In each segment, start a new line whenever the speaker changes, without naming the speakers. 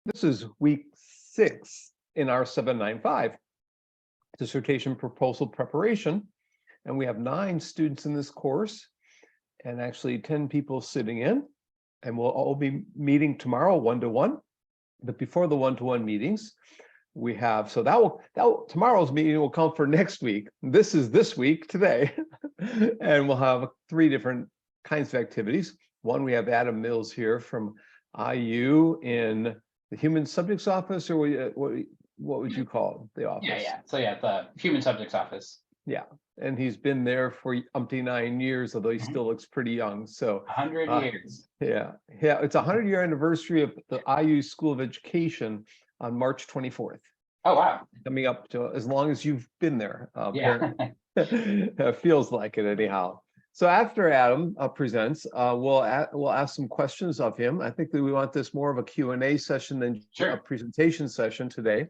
This is week 6 in R795, dissertation proposal preparation. And we have 9 students in this course and actually 10 people sitting in. And we'll all be meeting tomorrow one-to-one. But before the one-to-one meetings, we have, so tomorrow's meeting will come for next week. This is this week today. And we'll have 3 different kinds of activities. One, we have Adam Mills here from IU in the Human Subjects Office, or what would you call the office?
So the Human Subjects Office.
Yeah, and he's been there for umpty-9 years, although he still looks pretty young. So
100 years.
Yeah, it's a 100-year anniversary of the IU School of Education on March 24th.
Oh wow!
Coming up to as long as you've been there.
Yeah,
It feels like it anyhow. So after Adam presents, we'll ask some questions of him. I think that we want this more of a Q&A session than a presentation session today.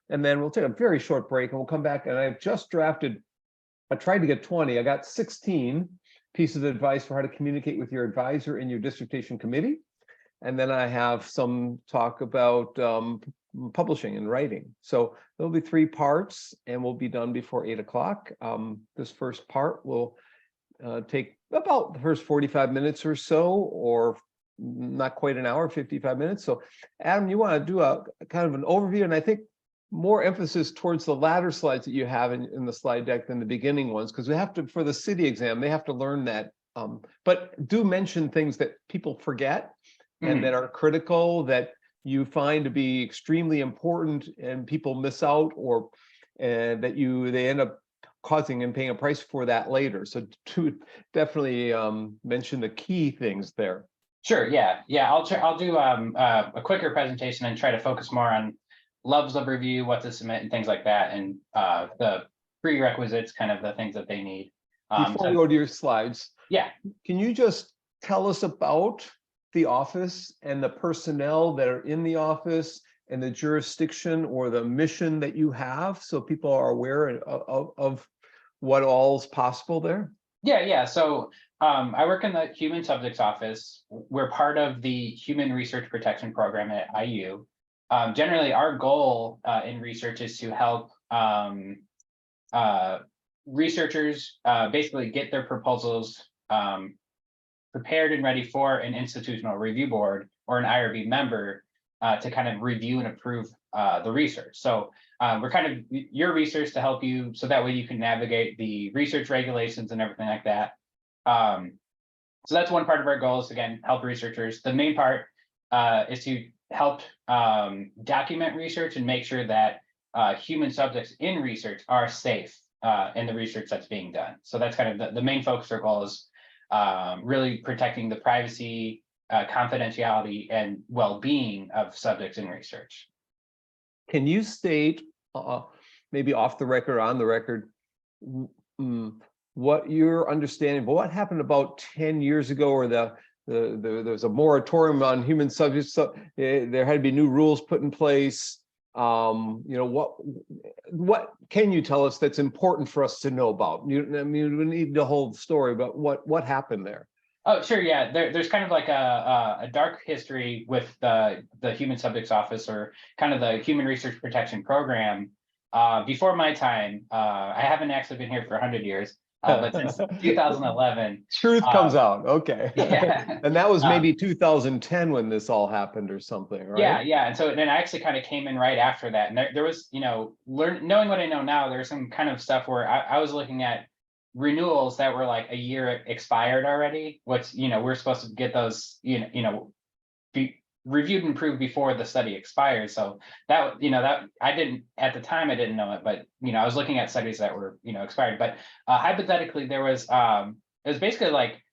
And then we'll take a very short break and we'll come back. And I've just drafted, I tried to get 20. I got 16 pieces of advice for how to communicate with your advisor in your dissertation committee. And then I have some talk about publishing and writing. So there'll be 3 parts and we'll be done before 8 o'clock. This first part will take about the first 45 minutes or so, or not quite an hour, 55 minutes. So Adam, you want to do a kind of an overview, and I think more emphasis towards the latter slides that you have in the slide deck than the beginning ones, because we have to, for the city exam, they have to learn that. But do mention things that people forget and that are critical, that you find to be extremely important and people miss out, or that they end up causing and paying a price for that later. So to definitely mention the key things there.
Sure. Yeah. I'll do a quicker presentation and try to focus more on levels of review, what to submit, and things like that, and the prerequisites, kind of the things that they need.
Before we go to your slides, can you just tell us about the office and the personnel that are in the office and the jurisdiction or the mission that you have, so people are aware of what all is possible there?
Yeah. So I work in the Human Subjects Office. We're part of the Human Research Protection Program at IU. Generally, our goal in research is to help researchers basically get their proposals prepared and ready for an institutional review board or an IRB member to kind of review and approve the research. So we're kind of your research to help you, so that way you can navigate the research regulations and everything like that. So that's one part of our goal, is, again, help researchers. The main part is to help document research and make sure that human subjects in research are safe in the research that's being done. So that's kind of the main focus. Our goal is really protecting the privacy, confidentiality, and well-being of subjects in research.
Can you state, maybe off the record, on the record, what your understanding, but what happened about 10 years ago, or there's a moratorium on human subjects, so there had to be new rules put in place. What can you tell us that's important for us to know about? We need the whole story, but what happened there?
Oh, sure. Yeah, there's kind of like a dark history with the Human Subjects Office, or kind of the Human Research Protection Program. Before my time, I haven't actually been here for 100 years, but since 2011.
Truth comes out. Okay.
Yeah.
And that was maybe 2010 when this all happened or something, right?
Yeah. And so then I actually kind of came in right after that. And there was, knowing what I know now, there's some kind of stuff where I was looking at renewals that were like a year expired already, which, we're supposed to get those, be reviewed and approved before the study expires. So that, that I didn't, at the time, I didn't know it, but, I was looking at studies that were, expired. But hypothetically, there was, it was basically like,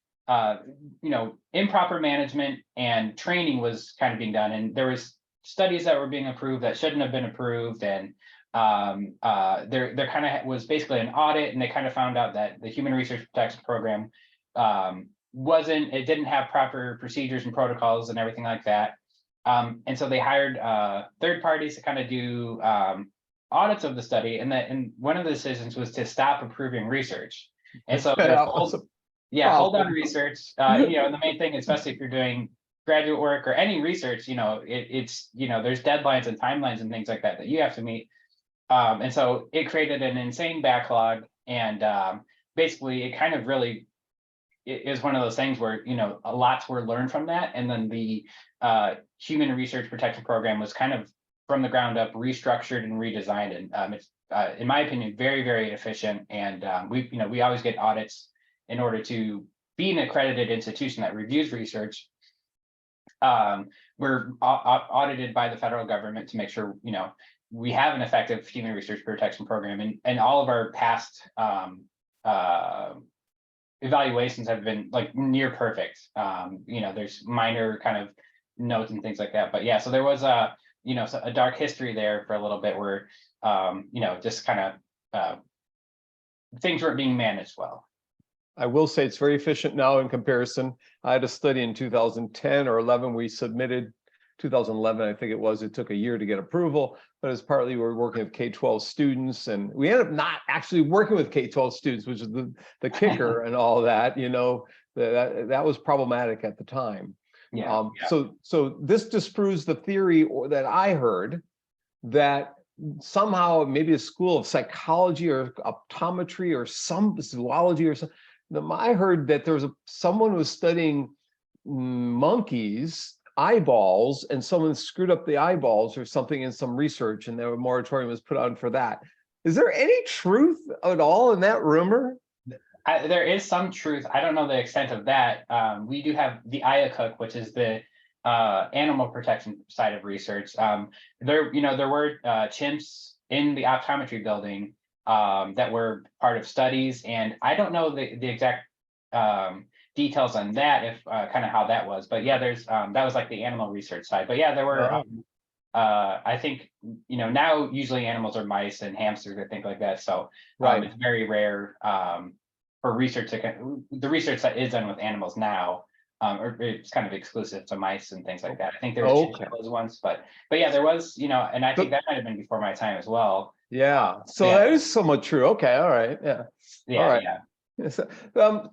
improper management and training was kind of being done. And there was studies that were being approved that shouldn't have been approved. And there kind of was basically an audit, and they kind of found out that the Human Research Protection Program it didn't have proper procedures and protocols and everything like that. And so they hired third parties to kind of do audits of the study, and one of the decisions was to stop approving research. And so hold on research, and the main thing, especially if you're doing graduate work or any research, it's there's deadlines and timelines and things like that that you have to meet. And so it created an insane backlog, and basically it kind of really is one of those things where a lots were learned from that, and then the Human Research Protection Program was kind of from the ground up restructured and redesigned, and it's in my opinion very, very efficient. And we always get audits in order to be an accredited institution that reviews research. We're audited by the federal government to make sure we have an effective human research protection program, and all of our past evaluations have been like near perfect. There's minor kind of notes and things like that, but yeah, so there was a dark history there for a little bit where just kind of things weren't being managed well.
I will say it's very efficient now in comparison. I had a study in 2010 or 11. We submitted 2011, I think it was. It took a year to get approval, but it's partly we were working with K-12 students, and we ended up not actually working with K-12 students, which is the kicker and all that. That was problematic at the time.
Yeah.
So this disproves the theory that I heard that somehow maybe a school of psychology or optometry or some zoology or something. I heard that there was someone was studying monkeys' eyeballs, and someone screwed up the eyeballs or something in some research, and a moratorium was put on for that. Is there any truth at all in that rumor?
There is some truth. I don't know the extent of that. We do have the IACUC, which is the animal protection side of research. There were chimps in the optometry building that were part of studies, and I don't know the exact details on that, if kind of how that was, but yeah, there's that was like the animal research side. But yeah, there were I think now usually animals are mice and hamsters or things like that, so it's very rare for research the research that is done with animals now, or it's kind of exclusive to mice and things like that. I think there were those ones, but yeah, there was, and I think that might have been before my time as well.
Yeah, so that is somewhat true. Okay, all right,
yeah,
all right. Yeah.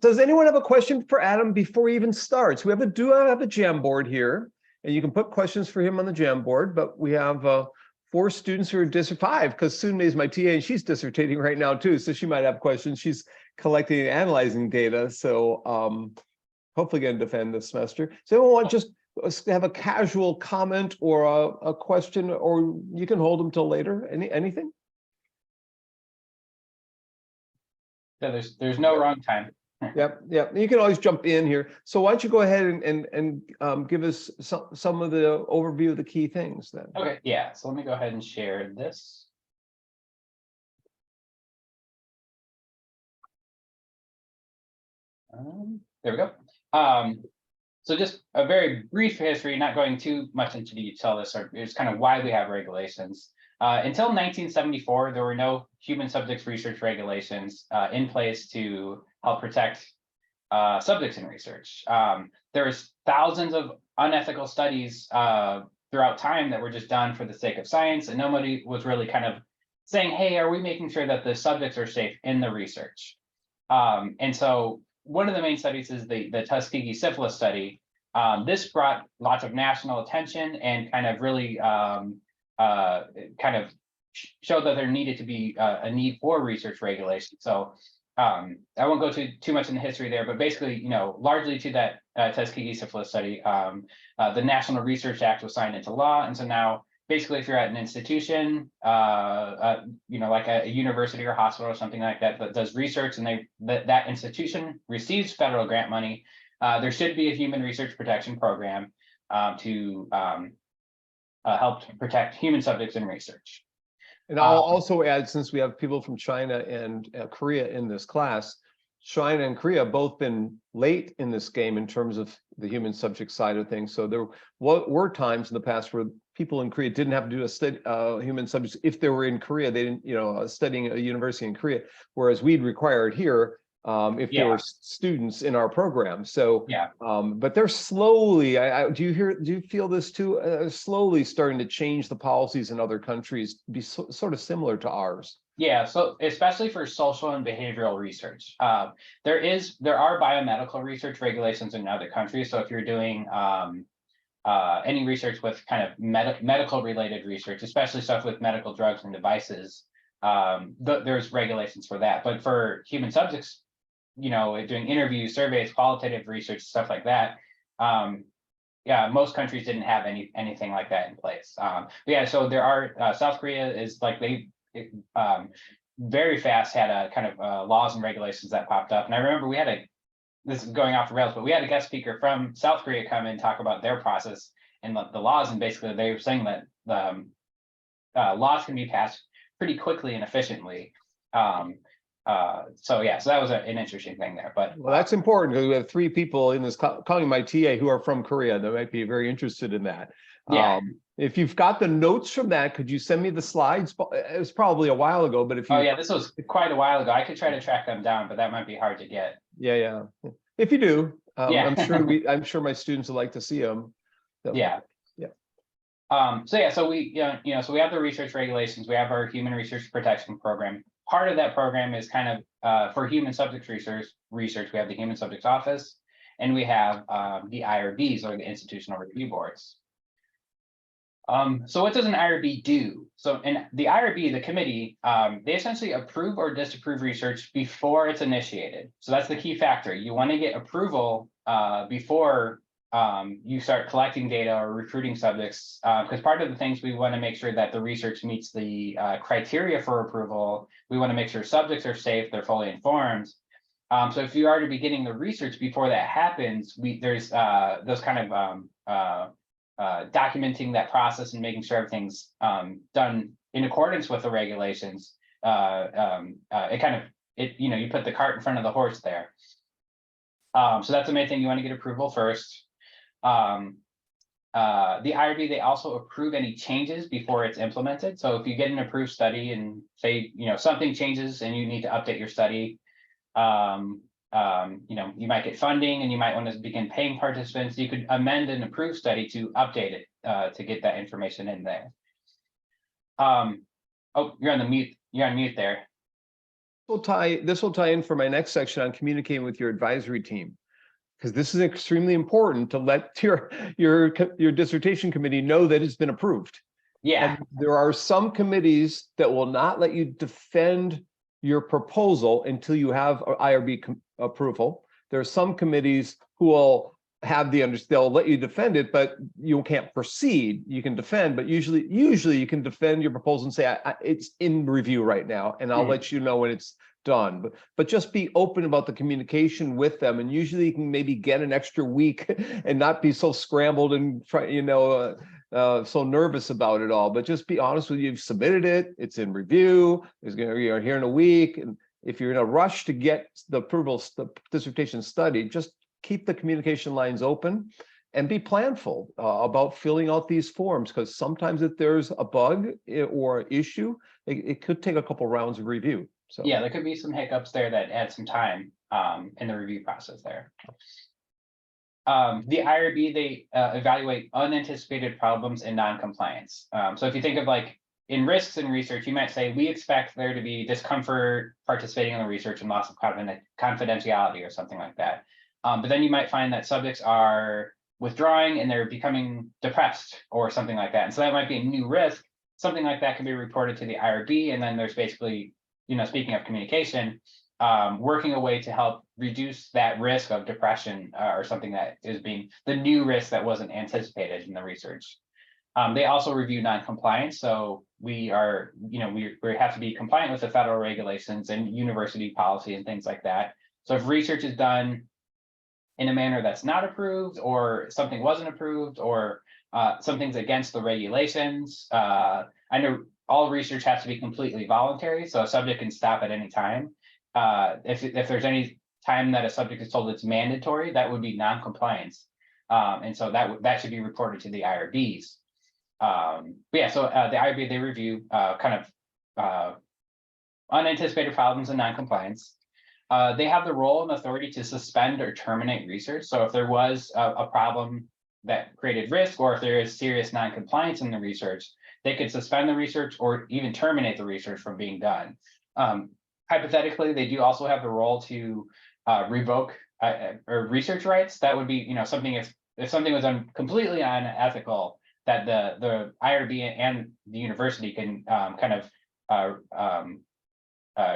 Does anyone have a question for Adam before he even starts? We have a Jamboard here, and you can put questions for him on the Jamboard, but we have 4 students who are 5, because Sunme is my TA, and she's dissertating right now too, so she might have questions. She's collecting and analyzing data, so hopefully going to defend this semester. So anyone want just have a casual comment or a question, or you can hold them till later. Anything?
Yeah, there's no wrong time.
Yep. You can always jump in here. So why don't you go ahead and give us some of the overview of the key things then?
Okay, yeah. So let me go ahead and share this. There we go. So just a very brief history, not going too much into detail. It's kind of why we have regulations. Until 1974, there were no human subjects research regulations in place to help protect subjects in research. There was thousands of unethical studies throughout time that were just done for the sake of science, and nobody was really kind of saying, hey, are we making sure that the subjects are safe in the research? And so one of the main studies is the Tuskegee syphilis study. This brought lots of national attention and kind of really kind of showed that there needed to be a need for research regulation. So I won't go too much in the history there, but basically, largely to that Tuskegee syphilis study, the National Research Act was signed into law. And so now, basically, if you're at an institution, like a university or hospital or something like that, that does research, and that institution receives federal grant money, there should be a human research protection program to help protect human subjects in research.
And I'll also add, since we have people from China and Korea in this class, China and Korea have both been late in this game in terms of the human subject side of things. So there were times in the past where people in Korea didn't have to do a study human subjects if they were in Korea. They didn't, studying at a university in Korea, whereas we'd require it here if there were students in our program. So but they're slowly. Do you feel this too? Slowly starting to change the policies in other countries to be sort of similar to ours.
Yeah, so especially for social and behavioral research, there are biomedical research regulations in other countries. So if you're doing any research with kind of medical related research, especially stuff with medical drugs and devices, there's regulations for that. But for human subjects, doing interviews, surveys, qualitative research, stuff like that, yeah, most countries didn't have anything like that in place. But yeah, so there are South Korea is like very fast had a kind of laws and regulations that popped up, and I remember we had this is going off the rails, but we had a guest speaker from South Korea come in and talk about their process and the laws, and basically they were saying that the laws can be passed pretty quickly and efficiently. So yeah, so that was an interesting thing there. But
well, that's important because we have 3 people in this, calling my TA, who are from Korea that might be very interested in that.
Yeah.
If you've got the notes from that, could you send me the slides? It was probably a while ago, but if you...
Oh yeah, this was quite a while ago. I could try to track them down, but that might be hard to get.
Yeah. If you do,
Yeah.
I'm sure my students would like to see them. So,
Yeah. So yeah, so we, so we have the research regulations, we have our human research protection program. Part of that program is kind of for human subjects research, we have the Human Subjects Office, and we have the IRBs, or the Institutional Review Boards. So what does an IRB do? So in the IRB, the committee, they essentially approve or disapprove research before it's initiated. So that's the key factor. You want to get approval before you start collecting data or recruiting subjects, because part of the things we want to make sure that the research meets the criteria for approval. We want to make sure subjects are safe, they're fully informed. So if you are to be getting the research before that happens, there's those kind of documenting that process and making sure everything's done in accordance with the regulations. You put the cart in front of the horse there. So that's the main thing. You want to get approval first. The IRB, they also approve any changes before it's implemented. So if you get an approved study and say, something changes and you need to update your study, you might get funding and you might want to begin paying participants. You could amend an approved study to update it to get that information in there. Oh, you're on mute there.
This will tie in for my next section on communicating with your advisory team, because this is extremely important to let your dissertation committee know that it's been approved.
Yeah.
And there are some committees that will not let you defend your proposal until you have IRB approval. There are some committees who will have they'll let you defend it, but you can't proceed. You can defend, but usually you can defend your proposal and say, it's in review right now, and I'll let you know when it's done. But just be open about the communication with them, and usually you can maybe get an extra week and not be so scrambled and so nervous about it all. But just be honest with you. You've submitted it. It's in review. You're here in a week, and if you're in a rush to get the approval, the dissertation study, just keep the communication lines open and be planful about filling out these forms, because sometimes if there's a bug or issue, it could take a couple rounds of review. So
yeah, there could be some hiccups there that add some time in the review process there. The IRB, they evaluate unanticipated problems and non-compliance. So if you think of like in risks in research, you might say, we expect there to be discomfort participating in the research and loss of confidentiality or something like that. But then you might find that subjects are withdrawing and they're becoming depressed or something like that. And so that might be a new risk. Something like that can be reported to the IRB. And then there's basically, speaking of communication, working a way to help reduce that risk of depression or something that is being the new risk that wasn't anticipated in the research. They also review non-compliance. So we are, we have to be compliant with the federal regulations and university policy and things like that. So if research is done in a manner that's not approved, or something wasn't approved, or something's against the regulations, I know all research has to be completely voluntary, so a subject can stop at any time. If there's any time that a subject is told it's mandatory, that would be non-compliance, and so that should be reported to the IRBs. But yeah, so the IRB, they review kind of unanticipated problems and non-compliance. They have the role and authority to suspend or terminate research. So if there was a problem that created risk, or if there is serious non-compliance in the research, they could suspend the research or even terminate the research from being done. Hypothetically, they do also have the role to revoke or research rights. That would be, something if something was done completely unethical, that the IRB and the university can kind of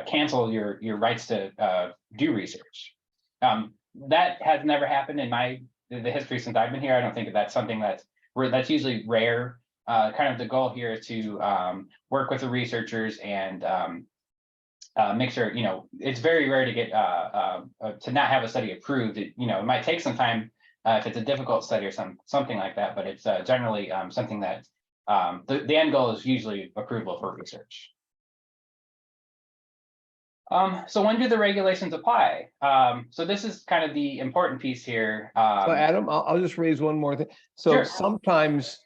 cancel your rights to do research. That has never happened in the history since I've been here. I don't think that's something that's usually rare. Kind of the goal here is to work with the researchers and make sure, it's very rare to get to not have a study approved. It might take some time if it's a difficult study or something like that, but it's generally something that the end goal is usually approval for research. So when do the regulations apply? So this is kind of the important piece here.
So Adam, I'll just raise one more thing. So
Sure.
sometimes,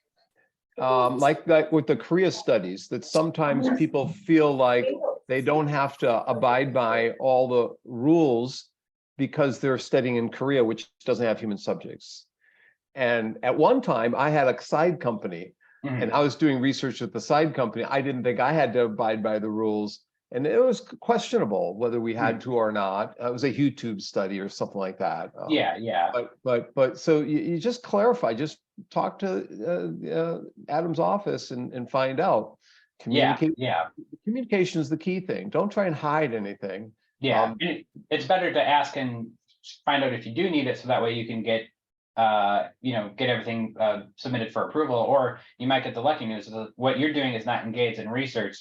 like that with the Korea studies, that sometimes people feel like they don't have to abide by all the rules because they're studying in Korea, which doesn't have human subjects. And at one time, I had a side company, and I was doing research with the side company. I didn't think I had to abide by the rules. And it was questionable whether we had to or not. It was a YouTube study or something like that.
Yeah.
But so you just clarify, just talk to Adam's office and find out. Communication is the key thing. Don't try and hide anything.
Yeah, it's better to ask and find out if you do need it, so that way you can get get everything submitted for approval. Or you might get the lucky news that what you're doing is not engaged in research.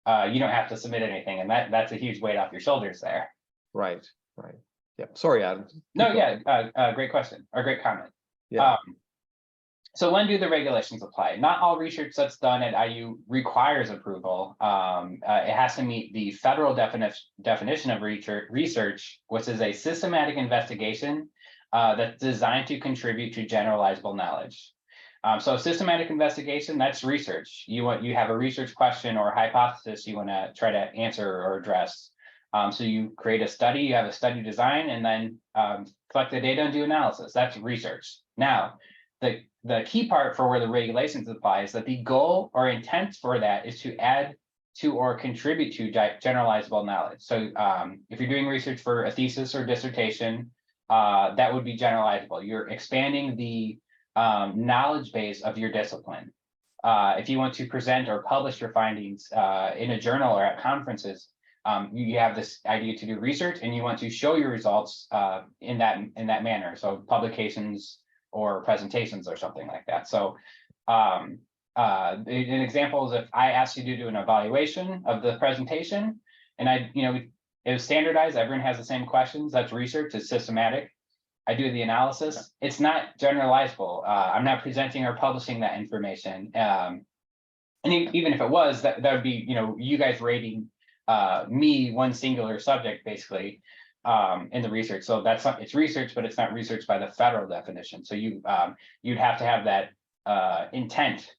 You don't have to submit anything, and that's a huge weight off your shoulders there.
Right. Yeah. Sorry, Adam.
No, great question or great comment.
Yeah.
So when do the regulations apply? Not all research that's done at IU requires approval. It has to meet the federal definition of research, which is a systematic investigation that's designed to contribute to generalizable knowledge. So systematic investigation, that's research. You have a research question or hypothesis you want to try to answer or address. So you create a study, you have a study design, and then collect the data and do analysis. That's research. Now, the key part for where the regulations apply is that the goal or intent for that is to add to or contribute to generalizable knowledge. So if you're doing research for a thesis or dissertation, that would be generalizable. You're expanding the knowledge base of your discipline. If you want to present or publish your findings in a journal or at conferences, you have this idea to do research and you want to show your results in that manner. So publications or presentations or something like that. So an example is if I asked you to do an evaluation of the presentation and it was standardized, everyone has the same questions, that's research, it's systematic. I do the analysis, it's not generalizable. I'm not presenting or publishing that information. And even if it was, that would be, you guys rating me one singular subject, basically. In the research. So it's research, but it's not research by the federal definition. So you'd have to have that intent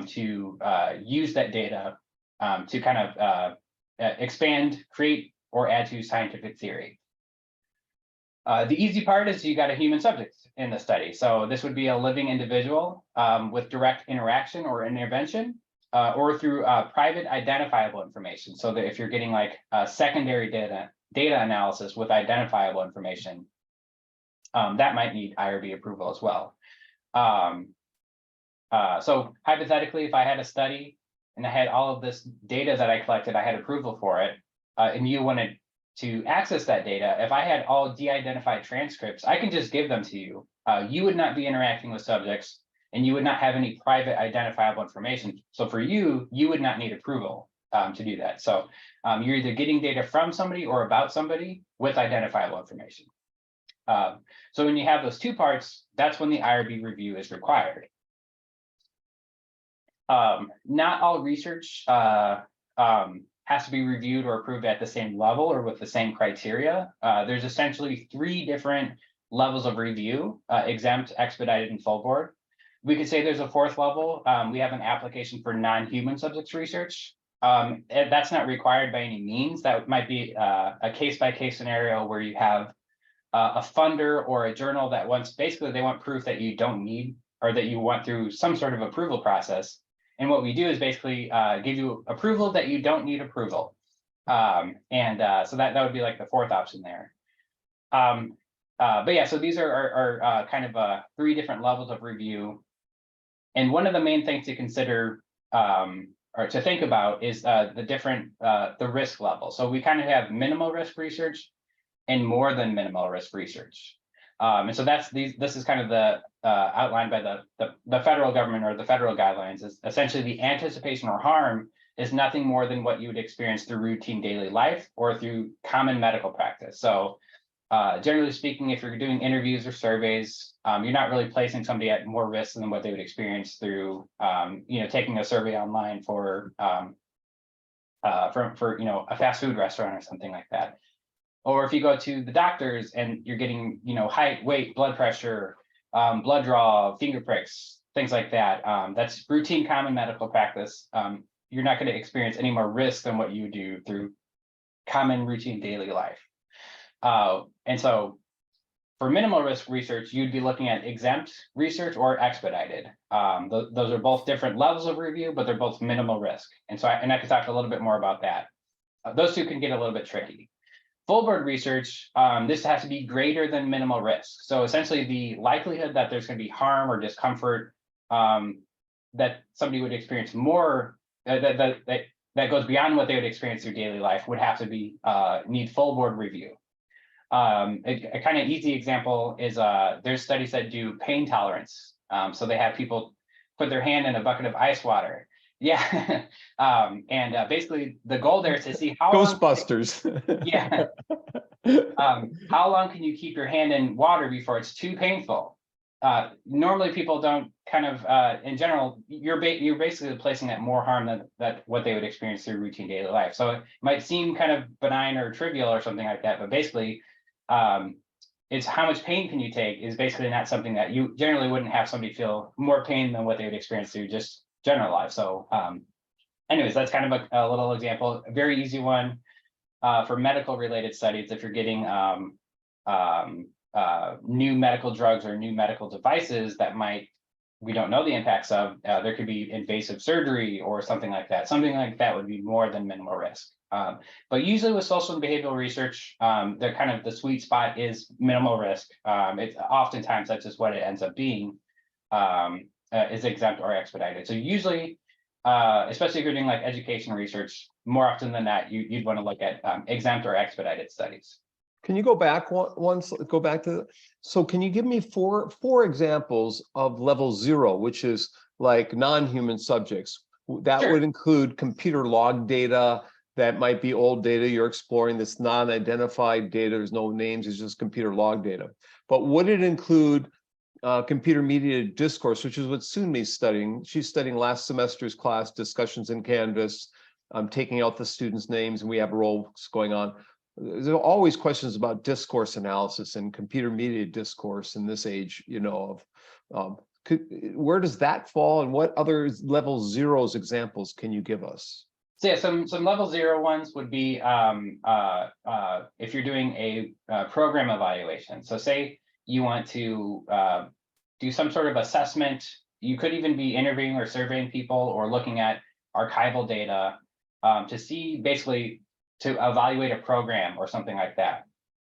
to use that data to kind of expand, create, or add to scientific theory. The easy part is you got a human subject in the study. So this would be a living individual with direct interaction or intervention, or through private identifiable information. So that if you're getting like secondary data analysis with identifiable information, that might need IRB approval as well. So hypothetically, if I had a study and I had all of this data that I collected, I had approval for it, and you wanted to access that data, if I had all de-identified transcripts, I can just give them to you. You would not be interacting with subjects, and you would not have any private identifiable information. So for you would not need approval to do that. So you're either getting data from somebody or about somebody with identifiable information. So when you have those two parts, that's when the IRB review is required. Not all research has to be reviewed or approved at the same level or with the same criteria. There's essentially 3 different levels of review: exempt, expedited, and full board. We could say there's a 4th level. We have an application for non-human subjects research. That's not required by any means. That might be a case-by-case scenario where you have a funder or a journal that wants, basically they want proof that you don't need, or that you want through some sort of approval process. And what we do is basically give you approval that you don't need approval. So that would be like the 4th option there. But yeah, so these are kind of 3 different levels of review. And one of the main things to consider or to think about is the different the risk level. So we kind of have minimal risk research and more than minimal risk research. And so this is kind of the outlined by the federal government or the federal guidelines is essentially the anticipation or harm is nothing more than what you would experience through routine daily life or through common medical practice. So generally speaking, if you're doing interviews or surveys, you're not really placing somebody at more risk than what they would experience through, taking a survey online for a fast food restaurant or something like that. Or if you go to the doctors and you're getting, height, weight, blood pressure, blood draw, finger pricks, things like that. That's routine common medical practice. You're not going to experience any more risk than what you do through common routine daily life. And so for minimal risk research, you'd be looking at exempt research or expedited. Those are both different levels of review, but they're both minimal risk. And so I could talk a little bit more about that. Those two can get a little bit tricky. Full board research, this has to be greater than minimal risk. So essentially the likelihood that there's going to be harm or discomfort that somebody would experience more, that goes beyond what they would experience through daily life would have to be need full board review. A kind of easy example is there's studies that do pain tolerance. So they have people put their hand in a bucket of ice water. Yeah. And basically the goal there is to see how
Ghostbusters.
Yeah. How long can you keep your hand in water before it's too painful? Normally people don't kind of, in general, you're basically placing that more harm than what they would experience through routine daily life. So it might seem kind of benign or trivial or something like that, but basically it's how much pain can you take is basically not something that you generally wouldn't have somebody feel more pain than what they would experience through just general life. So anyways, that's kind of a little example, a very easy one for medical related studies. If you're getting new medical drugs or new medical devices that we don't know the impacts of, there could be invasive surgery or something like that. Something like that would be more than minimal risk. But usually with social and behavioral research, they're kind of the sweet spot is minimal risk. It's oftentimes that's just what it ends up being. Is exempt or expedited. So usually, especially if you're doing like education research, more often than not, you'd want to look at exempt or expedited studies.
Can you go back go back to, so can you give me four examples of level 0, which is like non-human subjects? That
Sure.
would include computer log data, that might be old data you're exploring, this non-identified data, there's no names, it's just computer log data. But would it include computer mediated discourse, which is what Sunmi's studying. She's studying last semester's class, discussions in Canvas. I'm taking out the students' names and we have roles going on. There are always questions about discourse analysis and computer mediated discourse in this age, of where does that fall and what other level 0s examples can you give us?
So yeah, some level 0 ones would be if you're doing a program evaluation. So say you want to do some sort of assessment. You could even be interviewing or surveying people or looking at archival data to see basically to evaluate a program or something like that.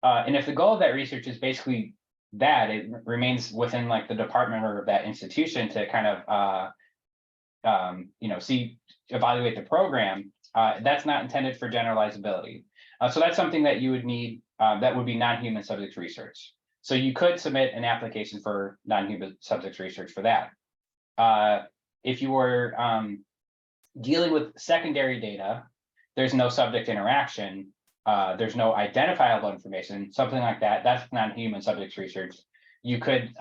And if the goal of that research is basically that, it remains within like the department or that institution to kind of evaluate the program, that's not intended for generalizability. So that's something that you would need, that would be non-human subjects research. So you could submit an application for non-human subjects research for that. If you were dealing with secondary data, there's no subject interaction, there's no identifiable information, something like that, that's non-human subjects research. You could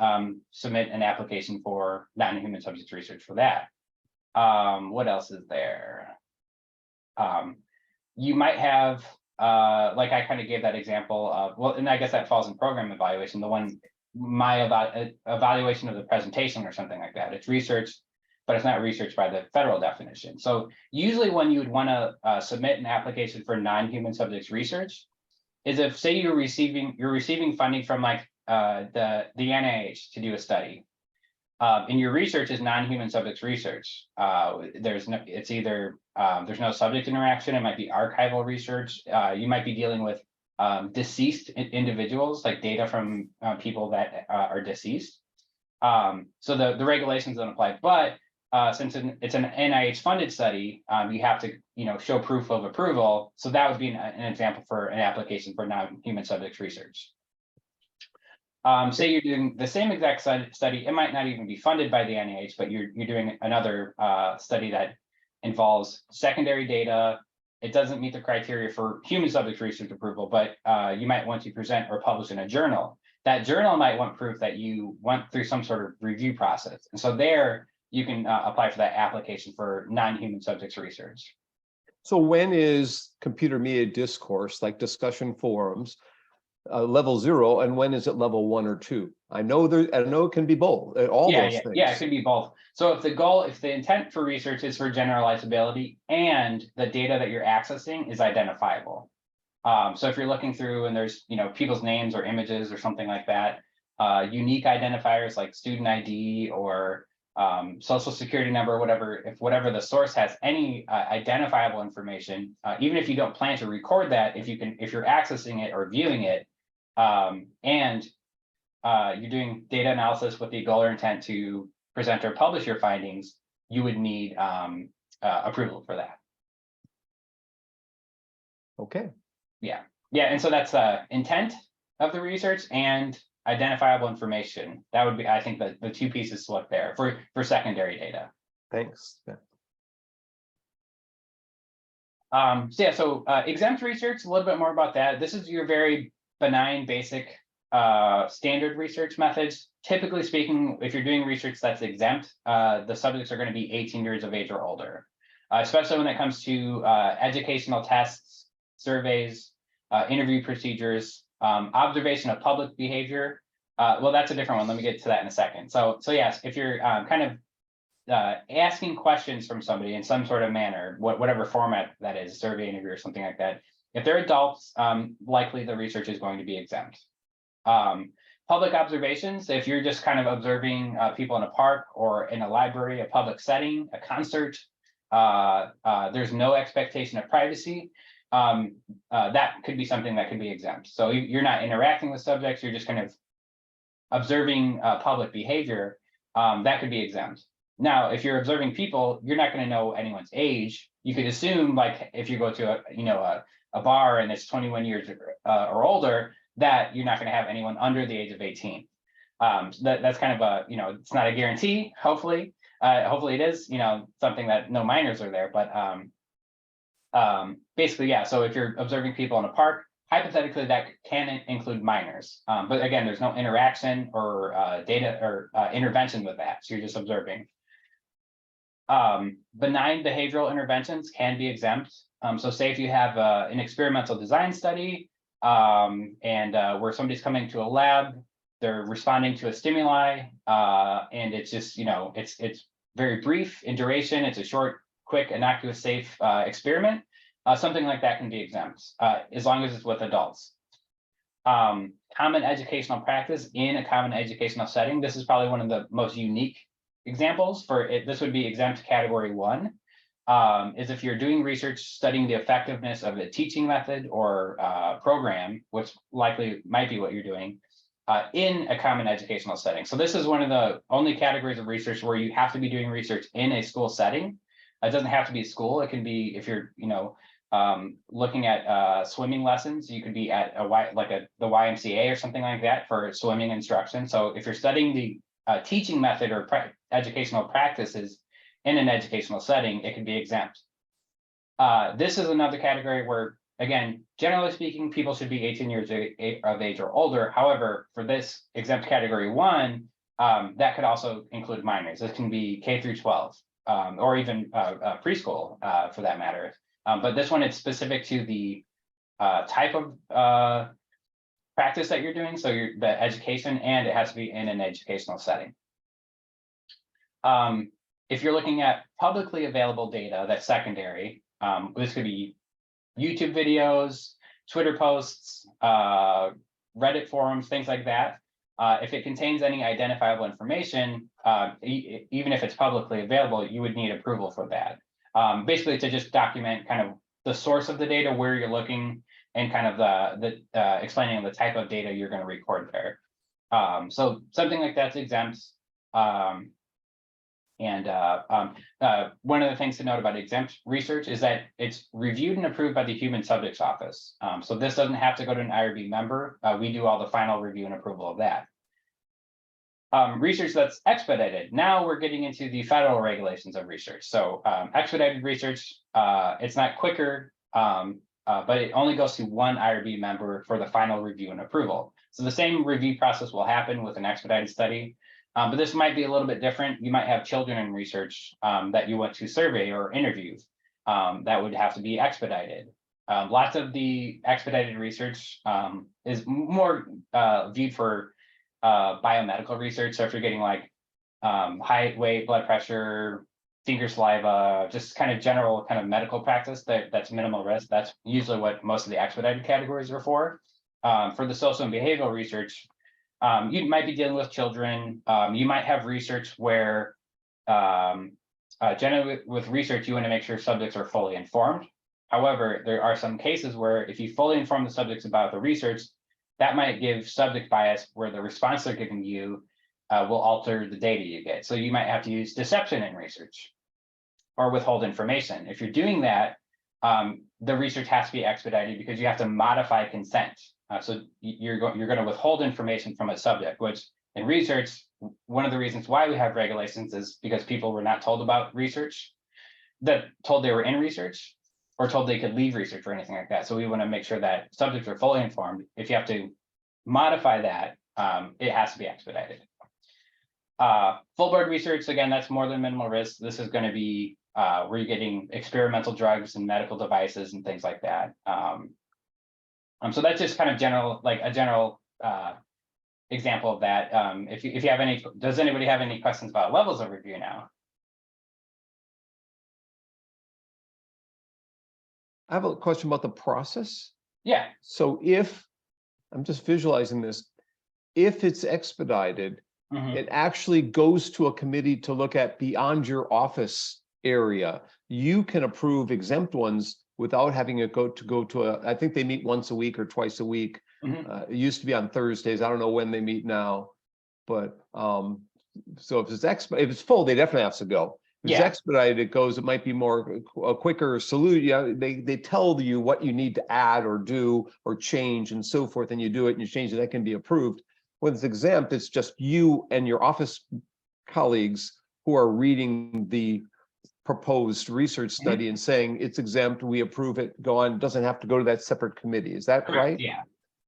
submit an application for non-human subjects research for that. What else is there? You might have, like I kind of gave that example of, well, and I guess that falls in program evaluation, the one, my evaluation of the presentation or something like that. It's research, but it's not research by the federal definition. So usually when you would want to submit an application for non-human subjects research is if, say, you're receiving funding from like the NIH to do a study. And your research is non-human subjects research. There's no subject interaction. It might be archival research. You might be dealing with deceased individuals, like data from people that are deceased. So the regulations don't apply, but since it's an NIH funded study, you have to, show proof of approval. So that would be an example for an application for non-human subjects research. Say you're doing the same exact study, it might not even be funded by the NIH, but you're doing another study that involves secondary data. It doesn't meet the criteria for human subject research approval, but you might want to present or publish in a journal. That journal might want proof that you went through some sort of review process. And so there you can apply for that application for non-human subjects research.
So when is computer media discourse, like discussion forums, level 0, and when is it level 1 or 2? I know it can be both, all those things.
Yeah, it could be both. So if the intent for research is for generalizability and the data that you're accessing is identifiable. So if you're looking through and there's, people's names or images or something like that, unique identifiers like student ID or social security number, whatever the source has any identifiable information, even if you don't plan to record that, if you're accessing it or viewing it, and you're doing data analysis with the goal or intent to present or publish your findings, you would need approval for that.
Okay.
Yeah, and so that's intent of the research and identifiable information. That would be, I think, the two pieces to look there for secondary data.
Thanks. Yeah.
So exempt research, a little bit more about that. This is your very benign, basic standard research methods. Typically speaking, if you're doing research that's exempt, the subjects are going to be 18 years of age or older, especially when it comes to educational tests, surveys, interview procedures, observation of public behavior. Well, that's a different one. Let me get to that in a second. So yes, if you're kind of asking questions from somebody in some sort of manner, whatever format that is, survey, interview, or something like that, if they're adults, likely the research is going to be exempt. Public observations, if you're just kind of observing people in a park or in a library, a public setting, a concert, there's no expectation of privacy. That could be something that could be exempt. So you're not interacting with subjects, you're just kind of observing public behavior, that could be exempt. Now, if you're observing people, you're not going to know anyone's age. You could assume, like, if you go to a bar and it's 21 years or older, that you're not going to have anyone under the age of 18. So that's kind of a, it's not a guarantee. Hopefully it is, something that no minors are there, but basically, yeah. So if you're observing people in a park, hypothetically that can include minors, but again, there's no interaction or data or intervention with that. So you're just observing. Benign behavioral interventions can be exempt. So say if you have an experimental design study and where somebody's coming to a lab, they're responding to a stimuli, and it's just, it's very brief in duration. It's a short, quick, innocuous, safe experiment. Something like that can be exempt, as long as it's with adults. Common educational practice in a common educational setting. This is probably one of the most unique examples for it. This would be exempt category 1, is if you're doing research studying the effectiveness of a teaching method or program, which likely might be what you're doing, in a common educational setting. So this is one of the only categories of research where you have to be doing research in a school setting. It doesn't have to be school. It can be, if you're, looking at swimming lessons, you could be at the YMCA or something like that for swimming instruction. So if you're studying the teaching method or educational practices in an educational setting, it can be exempt. This is another category where, again, generally speaking, people should be 18 years of age or older. However, for this exempt category 1, that could also include minors. This can be K through 12, or even preschool for that matter. But this one, it's specific to the type of practice that you're doing. So the education, and it has to be in an educational setting. If you're looking at publicly available data that's secondary, this could be YouTube videos, Twitter posts, Reddit forums, things like that. If it contains any identifiable information, even if it's publicly available, you would need approval for that. Basically to just document kind of the source of the data, where you're looking, and kind of the explaining the type of data you're going to record there. So something like that's exempt. One of the things to note about exempt research is that it's reviewed and approved by the Human Subjects Office. So this doesn't have to go to an IRB member. We do all the final review and approval of that. Research that's expedited. Now we're getting into the federal regulations of research. So expedited research, it's not quicker, but it only goes to one IRB member for the final review and approval. So the same review process will happen with an expedited study. But this might be a little bit different. You might have children in research that you want to survey or interview that would have to be expedited. Lots of the expedited research is more viewed for biomedical research. So if you're getting like height, weight, blood pressure, finger saliva, just kind of general kind of medical practice that's minimal risk, that's usually what most of the expedited categories are for. For the social and behavioral research, you might be dealing with children. You might have research where generally with research, you want to make sure subjects are fully informed. However, there are some cases where if you fully inform the subjects about the research, that might give subject bias where the response they're giving you will alter the data you get. So you might have to use deception in research or withhold information. If you're doing that, the research has to be expedited because you have to modify consent. So you're going to withhold information from a subject, which in research, one of the reasons why we have regulations is because people were not told about research, told they were in research, or told they could leave research or anything like that. So we want to make sure that subjects are fully informed. If you have to modify that, it has to be expedited. Full board research, again, that's more than minimal risk. This is going to be where you're getting experimental drugs and medical devices and things like that. So that's just kind of general, like a general example of that. If you have any, does anybody have any questions about levels of review now?
I have a question about the process.
Yeah.
So if, I'm just visualizing this, if it's expedited, it actually goes to a committee to look at beyond your office area. You can approve exempt ones without having it go to a, I think they meet once a week or twice a week. It used to be on Thursdays. I don't know when they meet now, but so if it's full, they definitely have to go. If it's expedited, it goes, it might be more a quicker salute. Yeah, they tell you what you need to add or do or change and so forth, and you do it and you change it, that can be approved. When it's exempt, it's just you and your office colleagues who are reading the proposed research study and saying it's exempt, we approve it, go on, it doesn't have to go to that separate committee. Is that right?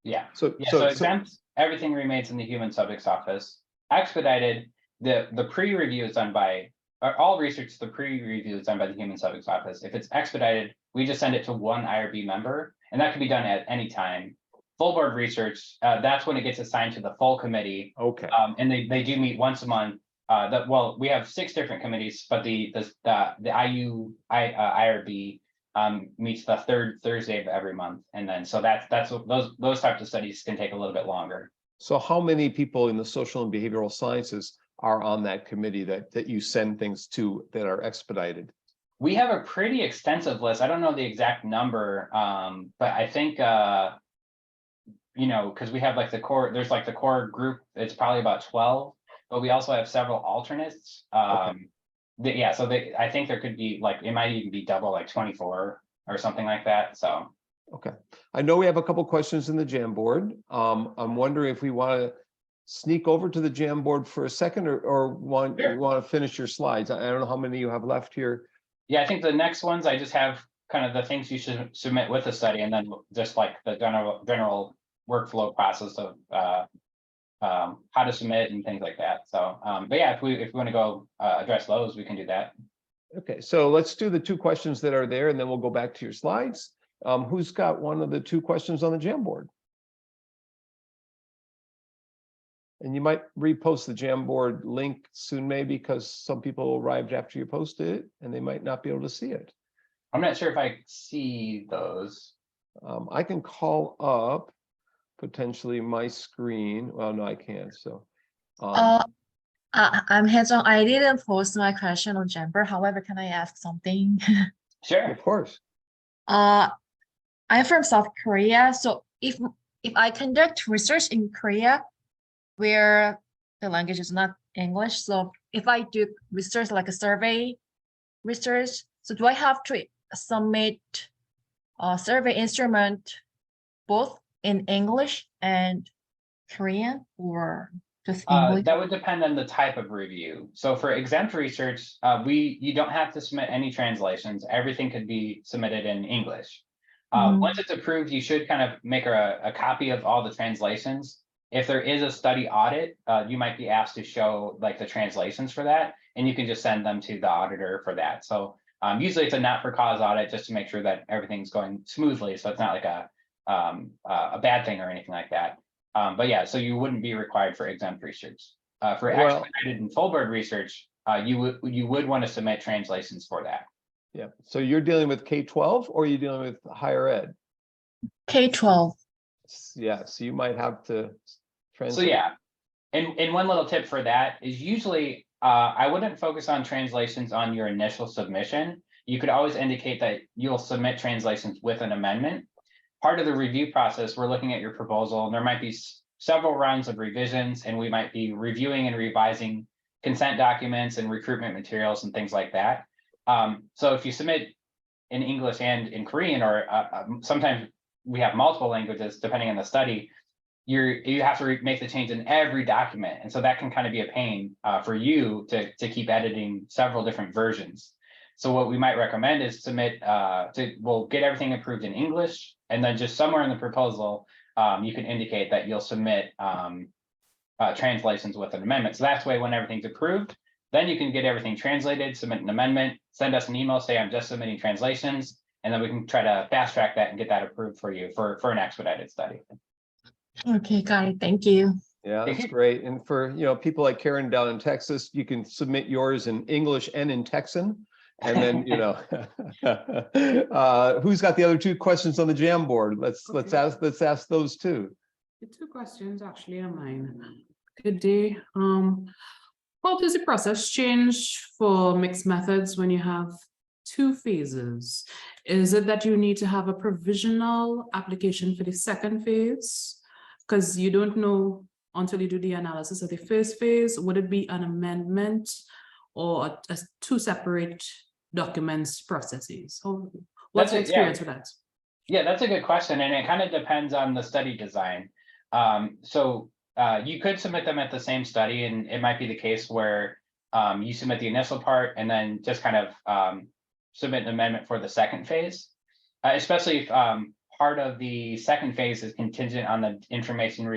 Yeah.
So
exempt, everything remains in the Human Subjects Office. Expedited, the pre-review is done by, all research, the pre-review is done by the Human Subjects Office. If it's expedited, we just send it to one IRB member, and that can be done at any time. Full board research, that's when it gets assigned to the full committee.
Okay.
And they do meet once a month. Well, we have 6 different committees, but the IRB meets the 3rd Thursday of every month, and then so that's what those types of studies can take a little bit longer.
So how many people in the social and behavioral sciences are on that committee that you send things to that are expedited?
We have a pretty extensive list. I don't know the exact number, but I think you know, because we have like the core, there's like the core group, it's probably about 12. But we also have several alternates. Okay. So I think there could be like, it might even be double, like 24 or something like that. So.
Okay. I know we have a couple questions in the Jamboard. I'm wondering if we want to sneak over to the Jamboard for a second or you want to finish your slides. I don't know how many you have left here.
Yeah, I think the next ones, I just have kind of the things you should submit with the study, and then just like the general workflow process of how to submit and things like that. So, but yeah, if we want to go address those, we can do that.
Okay, so let's do the 2 questions that are there, and then we'll go back to your slides. Who's got one of the 2 questions on the Jamboard? And you might repost the Jamboard link soon, maybe, because some people arrived after you posted it, and they might not be able to see it.
I'm not sure if I see those.
I can call up potentially my screen. Well, no, I can't. So
I'm hands-on. I didn't post my question on Jamboard. However, can I ask something?
Sure.
Of course.
I'm from South Korea, so if I conduct research in Korea, where the language is not English, so if I do research like a survey research, so do I have to submit a survey instrument both in English and Korean, or just English?
That would depend on the type of review. So for exempt research, you don't have to submit any translations. Everything could be submitted in English. Once it's approved, you should kind of make a copy of all the translations. If there is a study audit, you might be asked to show like the translations for that, and you can just send them to the auditor for that. So usually it's a not-for-cause audit just to make sure that everything's going smoothly. So it's not like a bad thing or anything like that. But yeah, so you wouldn't be required for exempt research. For
Well-
expedited and full board research, you would want to submit translations for that.
Yeah, so you're dealing with K-12 or you're dealing with higher ed?
K-12.
Yeah, so you might have to
So
translate.
yeah, and one little tip for that is usually I wouldn't focus on translations on your initial submission. You could always indicate that you'll submit translations with an amendment. Part of the review process, we're looking at your proposal, and there might be several rounds of revisions, and we might be reviewing and revising consent documents and recruitment materials and things like that. So if you submit in English and in Korean, or sometimes we have multiple languages depending on the study, you have to make the change in every document, and so that can kind of be a pain for you to keep editing several different versions. So what we might recommend is submit we'll get everything approved in English, and then just somewhere in the proposal you can indicate that you'll submit translations with an amendment. So that's way when everything's approved, then you can get everything translated, submit an amendment, send us an email, say I'm just submitting translations, and then we can try to fast track that and get that approved for you for an expedited study.
Okay, got it. Thank you.
Yeah, that's great. And for, people like Karen down in Texas, you can submit yours in English and in Texan. And then, who's got the other two questions on the Jamboard? Let's ask those two.
The two questions actually are mine. Good day. How does the process change for mixed methods when you have two phases? Is it that you need to have a provisional application for the second phase? Because you don't know until you do the analysis of the first phase. Would it be an amendment or two separate documents processes? What's your experience with that?
Yeah, that's a good question, and it kind of depends on the study design. You could submit them at the same study, and it might be the case where you submit the initial part and then just kind of submit an amendment for the second phase, especially if part of the second phase is contingent on the information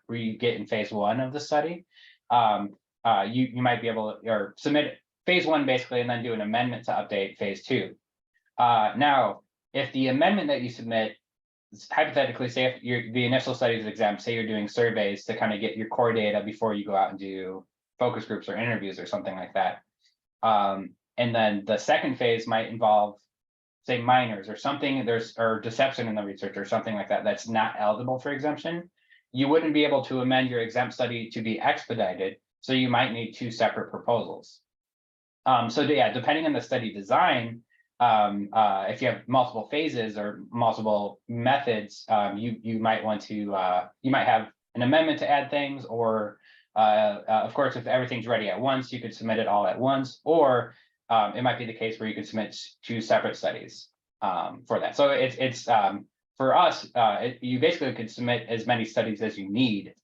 we get in phase one of the study. You might be able to or submit phase one basically, and then do an amendment to update phase two. Now, if the amendment that you submit, hypothetically, say if the initial study is exempt, say you're doing surveys to kind of get your core data before you go out and do focus groups or interviews or something like that. And then the second phase might involve, say, minors or something, or deception in the research or something like that that's not eligible for exemption. You wouldn't be able to amend your exempt study to be expedited, so you might need two separate proposals. So yeah, depending on the study design, if you have multiple phases or multiple methods, you might want to you might have an amendment to add things, or of course, if everything's ready at once, you could submit it all at once, or it might be the case where you could submit two separate studies for that. So it's for us, you basically could submit as many studies as you need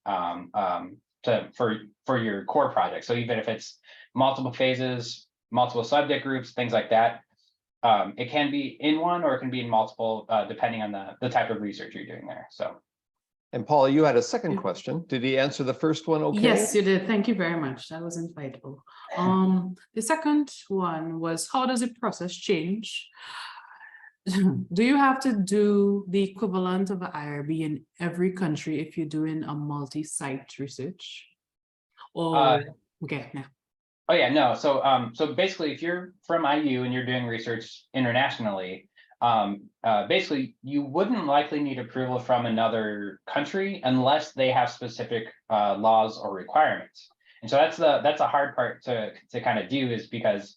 for your core project. So even if it's multiple phases, multiple subject groups, things like that, it can be in one or it can be in multiple, depending on the type of research you're doing there. So.
And Paula, you had a second question. Did he answer the first one okay?
Yes, you did. Thank you very much. That was insightful. The second one was, how does the process change? Do you have to do the equivalent of an IRB in every country if you're doing a multi-site research? Or okay, yeah.
Oh yeah, no. So basically, if you're from IU and you're doing research internationally, basically you wouldn't likely need approval from another country unless they have specific laws or requirements. And so that's a hard part to kind of do, is because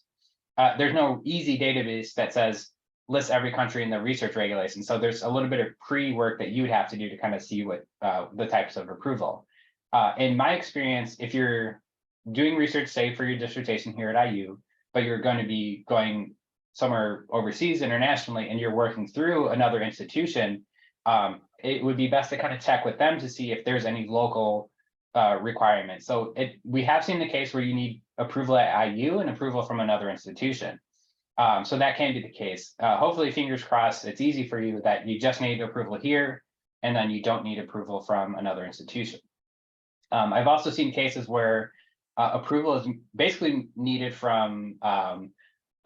there's no easy database that says lists every country in the research regulation. So there's a little bit of pre-work that you would have to do to kind of see what the types of approval. In my experience, if you're doing research, say for your dissertation here at IU, but you're going to be going somewhere overseas internationally and you're working through another institution, it would be best to kind of check with them to see if there's any local requirements. So we have seen the case where you need approval at IU and approval from another institution. So that can be the case. Hopefully, fingers crossed, it's easy for you that you just need approval here and then you don't need approval from another institution. I've also seen cases where approval is basically needed from, I'm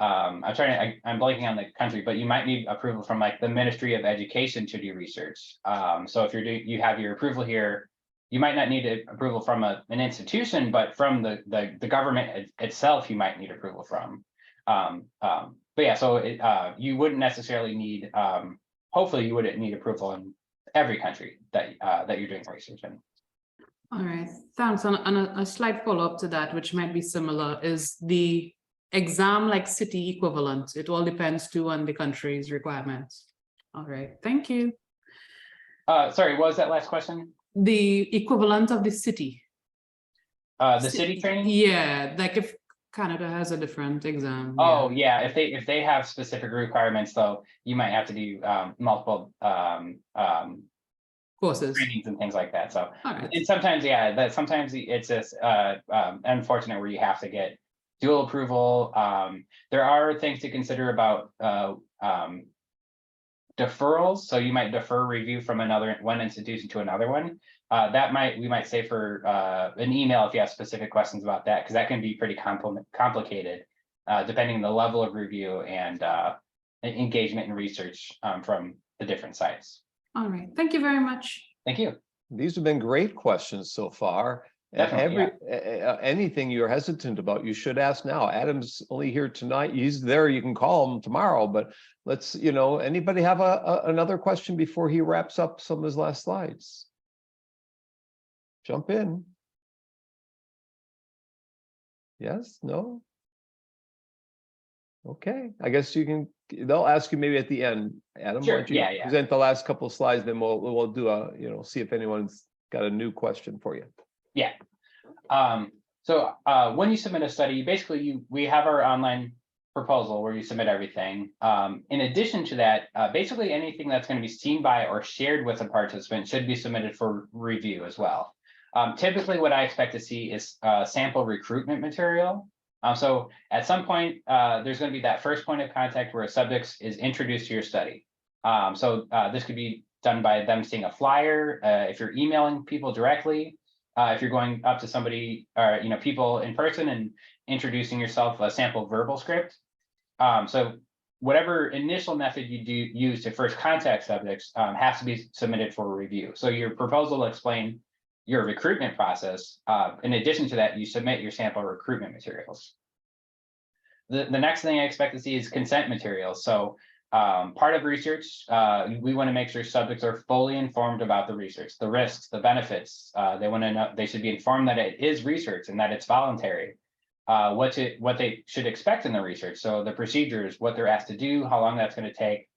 blanking on the country, but you might need approval from like the Ministry of Education to do research. So if you have your approval here, you might not need approval from an institution, but from the government itself, you might need approval from. But yeah, so you wouldn't necessarily need, hopefully you wouldn't need approval in every country that you're doing research in.
All right, thanks. And a slight follow-up to that, which might be similar, is the exam like city equivalent. It all depends too on the country's requirements. All right, thank you.
Sorry, what was that last question?
The equivalent of the city.
The city training?
Yeah, like if Canada has a different exam.
Oh yeah, if they have specific requirements, though, you might have to do multiple
Courses.
trainings and things like that. So,
All right.
and sometimes, yeah, sometimes it's just unfortunate where you have to get dual approval. There are things to consider about deferrals. So you might defer review from one institution to another one. We might say for an email if you have specific questions about that, because that can be pretty complicated depending on the level of review and engagement and research from the different sites.
All right, thank you very much.
Thank you.
These have been great questions so far.
Definitely,
Anything you're hesitant about, you should ask now. Adam's only here tonight. He's there. You can call him tomorrow, but let's, anybody have another question before he wraps up some of his last slides? Jump in. Yes, no? Okay, I guess they'll ask you maybe at the end. Adam,
Sure.
why don't you
Yeah.
present the last couple of slides, then we'll do see if anyone's got a new question for you.
Yeah. So when you submit a study, basically we have our online proposal where you submit everything. In addition to that, basically anything that's going to be seen by or shared with a participant should be submitted for review as well. Typically what I expect to see is sample recruitment material. So at some point, there's going to be that first point of contact where a subject is introduced to your study. So this could be done by them seeing a flyer, if you're emailing people directly, if you're going up to somebody or people in person and introducing yourself, a sample verbal script. So whatever initial method you use to first contact subjects has to be submitted for review. So your proposal will explain your recruitment process. In addition to that, you submit your sample recruitment materials. The next thing I expect to see is consent materials. So part of research, we want to make sure subjects are fully informed about the research, the risks, the benefits. They want to know, they should be informed that it is research and that it's voluntary. What they should expect in the research. So the procedures, what they're asked to do, how long that's going to take,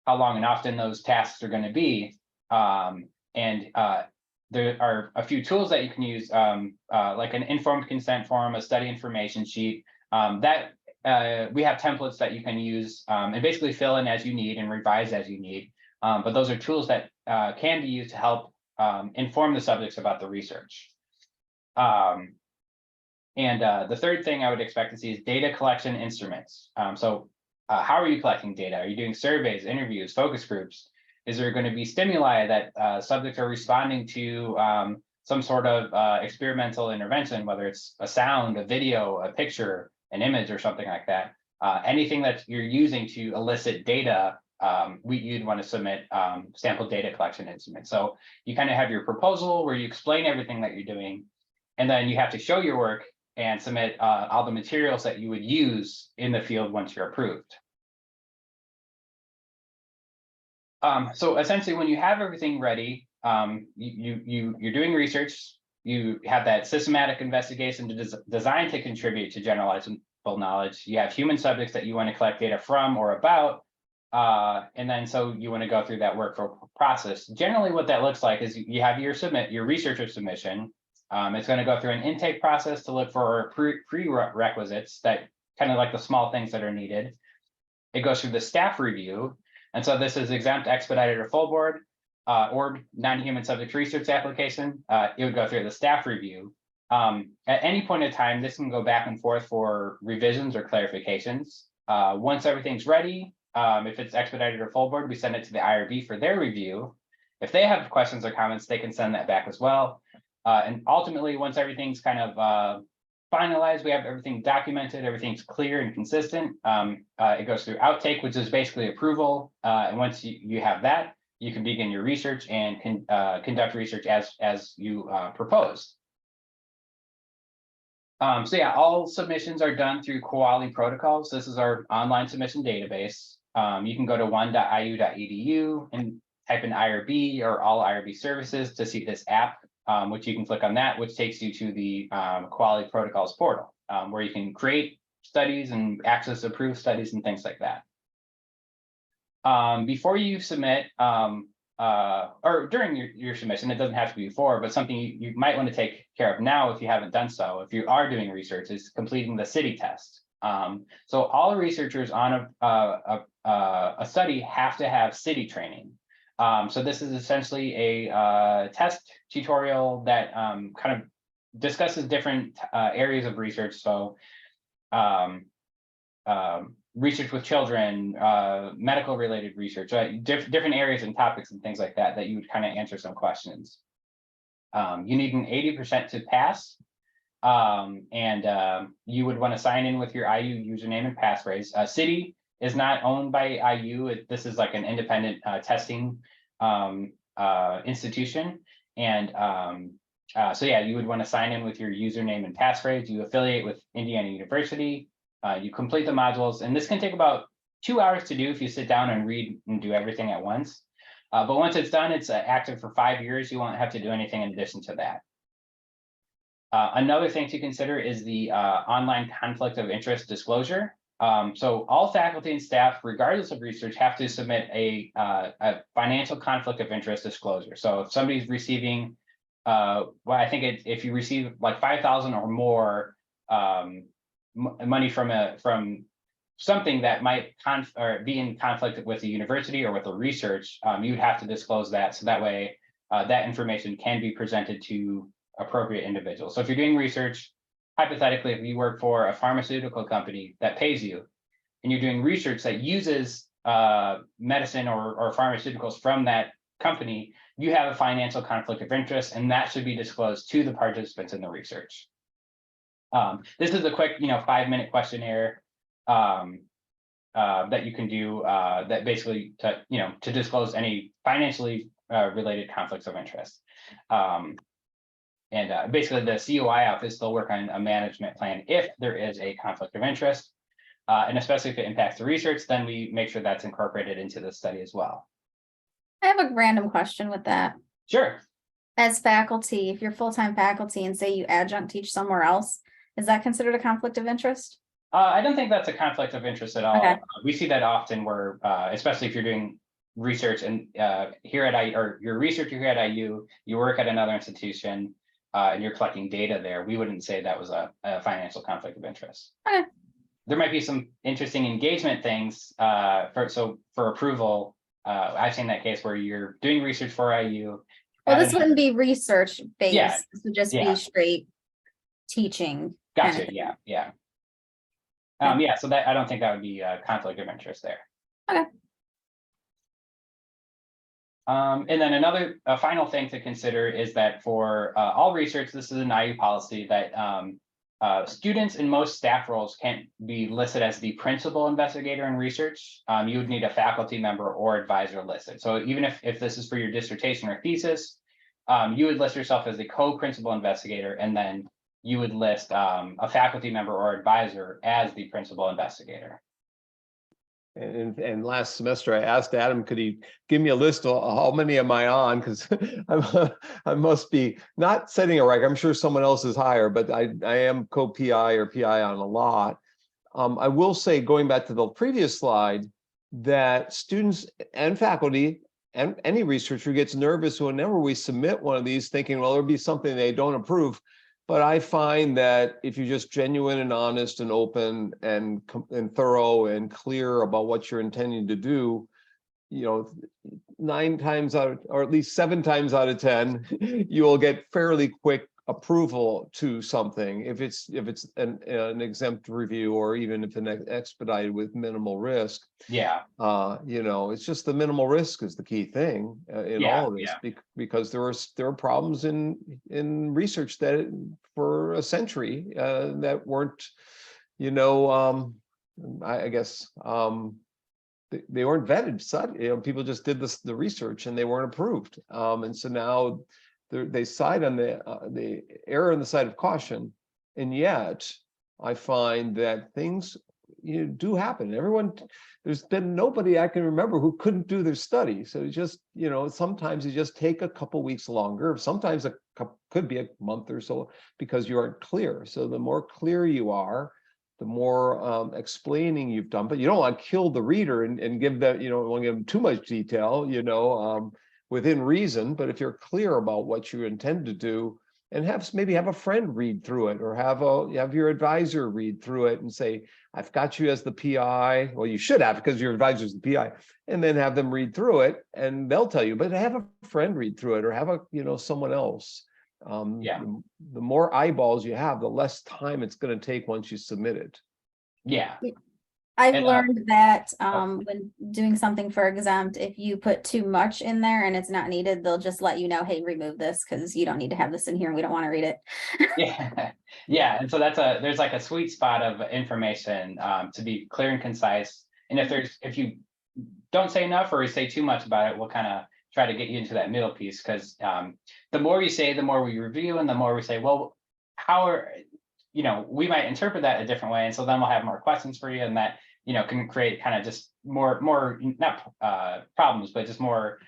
how long and often those tasks are going to be. There are a few tools that you can use, like an informed consent form, a study information sheet, we have templates that you can use and basically fill in as you need and revise as you need. But those are tools that can be used to help inform the subjects about the research. The third thing I would expect to see is data collection instruments. So how are you collecting data? Are you doing surveys, interviews, focus groups? Is there going to be stimuli that subjects are responding to some sort of experimental intervention, whether it's a sound, a video, a picture, an image, or something like that? Anything that you're using to elicit data, you'd want to submit sample data collection instruments. So you kind of have your proposal where you explain everything that you're doing, and then you have to show your work and submit all the materials that you would use in the field once you're approved. So essentially, when you have everything ready, you're doing research, you have that systematic investigation designed to contribute to generalizable knowledge. You have human subjects that you want to collect data from or about, And then so you want to go through that workflow process. Generally, what that looks like is you have your researcher submission. It's going to go through an intake process to look for prerequisites that kind of like the small things that are needed. It goes through the staff review. And so this is exempt, expedited, or full board, or non-human subject research application. It would go through the staff review. At any point in time, this can go back and forth for revisions or clarifications. Once everything's ready, if it's expedited or full board, we send it to the IRB for their review. If they have questions or comments, they can send that back as well. And ultimately, once everything's kind of finalized, we have everything documented, everything's clear and consistent. It goes through outtake, which is basically approval. And once you have that, you can begin your research and conduct research as you proposed. So yeah, all submissions are done through quality protocols. This is our online submission database. You can go to one.iu.edu and type in IRB or all IRB services to see this app, which you can click on that, which takes you to the quality protocols portal, where you can create studies and access approved studies and things like that. Before you submit, or during your submission, it doesn't have to be before, but something you might want to take care of now if you haven't done so, if you are doing research, is completing the city test. So all researchers on a study have to have city training. So this is essentially a test tutorial that kind of discusses different areas of research. So research with children, medical related research, different areas and topics and things like that, that you would kind of answer some questions. You need an 80% to pass. And you would want to sign in with your IU username and passphrase. City is not owned by IU. This is like an independent testing institution. And so yeah, you would want to sign in with your username and passphrase. You affiliate with Indiana University. You complete the modules, and this can take about 2 hours to do if you sit down and read and do everything at once. But once it's done, it's active for 5 years. You won't have to do anything in addition to that. Another thing to consider is the online conflict of interest disclosure. So all faculty and staff, regardless of research, have to submit a financial conflict of interest disclosure. So if somebody's receiving, well, I think if you receive like $5,000 or more money from something that might be in conflict with the university or with the research, you would have to disclose that. So that way, that information can be presented to appropriate individuals. So if you're doing research, hypothetically, if you work for a pharmaceutical company that pays you, and you're doing research that uses medicine or pharmaceuticals from that company, you have a financial conflict of interest, and that should be disclosed to the participants in the research. This is a quick, 5-minute questionnaire that you can do that basically to disclose any financially related conflicts of interest. And basically the COI office, they'll work on a management plan if there is a conflict of interest. And especially if it impacts the research, then we make sure that's incorporated into the study as well.
I have a random question with that.
Sure.
As faculty, if you're full-time faculty and say you adjunct teach somewhere else, is that considered a conflict of interest?
I don't think that's a conflict of interest at all.
Okay.
We see that often where, especially if you're doing research and here at IU, or you're a researcher here at IU, you work at another institution and you're collecting data there, we wouldn't say that was a financial conflict of interest.
Okay.
There might be some interesting engagement things for approval. I've seen that case where you're doing research for IU.
Well, this wouldn't be research based.
Yeah.
This would just
Yeah.
be straight teaching.
Gotcha. Yeah. Yeah. Yeah. So that I don't think that would be a conflict of interest there.
Okay.
And then another final thing to consider is that for all research, this is an IU policy that students in most staff roles can't be listed as the principal investigator in research. You would need a faculty member or advisor listed. So even if this is for your dissertation or thesis, you would list yourself as the co-principal investigator, and then you would list a faculty member or advisor as the principal investigator.
And last semester, I asked Adam, could he give me a list of how many am I on? Because I must be not setting a record. I'm sure someone else is higher, but I am co-PI or PI on a lot. I will say, going back to the previous slide, that students and faculty and any researcher gets nervous whenever we submit one of these, thinking, well, there'll be something they don't approve. But I find that if you're just genuine and honest and open and thorough and clear about what you're intending to do, you know, 9 times out of, or at least 7 times out of 10, you will get fairly quick approval to something if it's an exempt review, or even if an expedited with minimal risk.
Yeah.
You know, it's just the minimal risk is the key thing in
Yeah,
all of this, because there are problems in research that for a century that weren't, you know, I guess they weren't vetted. You know, people just did the research and they weren't approved. And so now they side on the error on the side of caution. And yet I find that things do happen. There's been nobody I can remember who couldn't do their study. So it's just, you know, sometimes you just take a couple weeks longer. Sometimes could be a month or so because you aren't clear. So the more clear you are, the more explaining you've done, but you don't want to kill the reader and give them, you know, don't want to give them too much detail, you know, within reason. But if you're clear about what you intend to do, and maybe have a friend read through it, or have your advisor read through it and say, I've got you as the PI. Well, you should have, because your advisor is the PI, and then have them read through it and they'll tell you, but have a friend read through it, or have someone else. The more eyeballs you have, the less time it's going to take once you submit it.
Yeah.
I've learned that when doing something for exempt, if you put too much in there and it's not needed, they'll just let you know, hey, remove this because you don't need to have this in here and we don't want to read it.
Yeah. And so there's like a sweet spot of information to be clear and concise. And if you don't say enough or you say too much about it, we'll kind of try to get you into that middle piece, because the more you say, the more we review, and the more we say, well, we might interpret that a different way. And so then we'll have more questions for you, and that, can create kind of just more not problems, but just more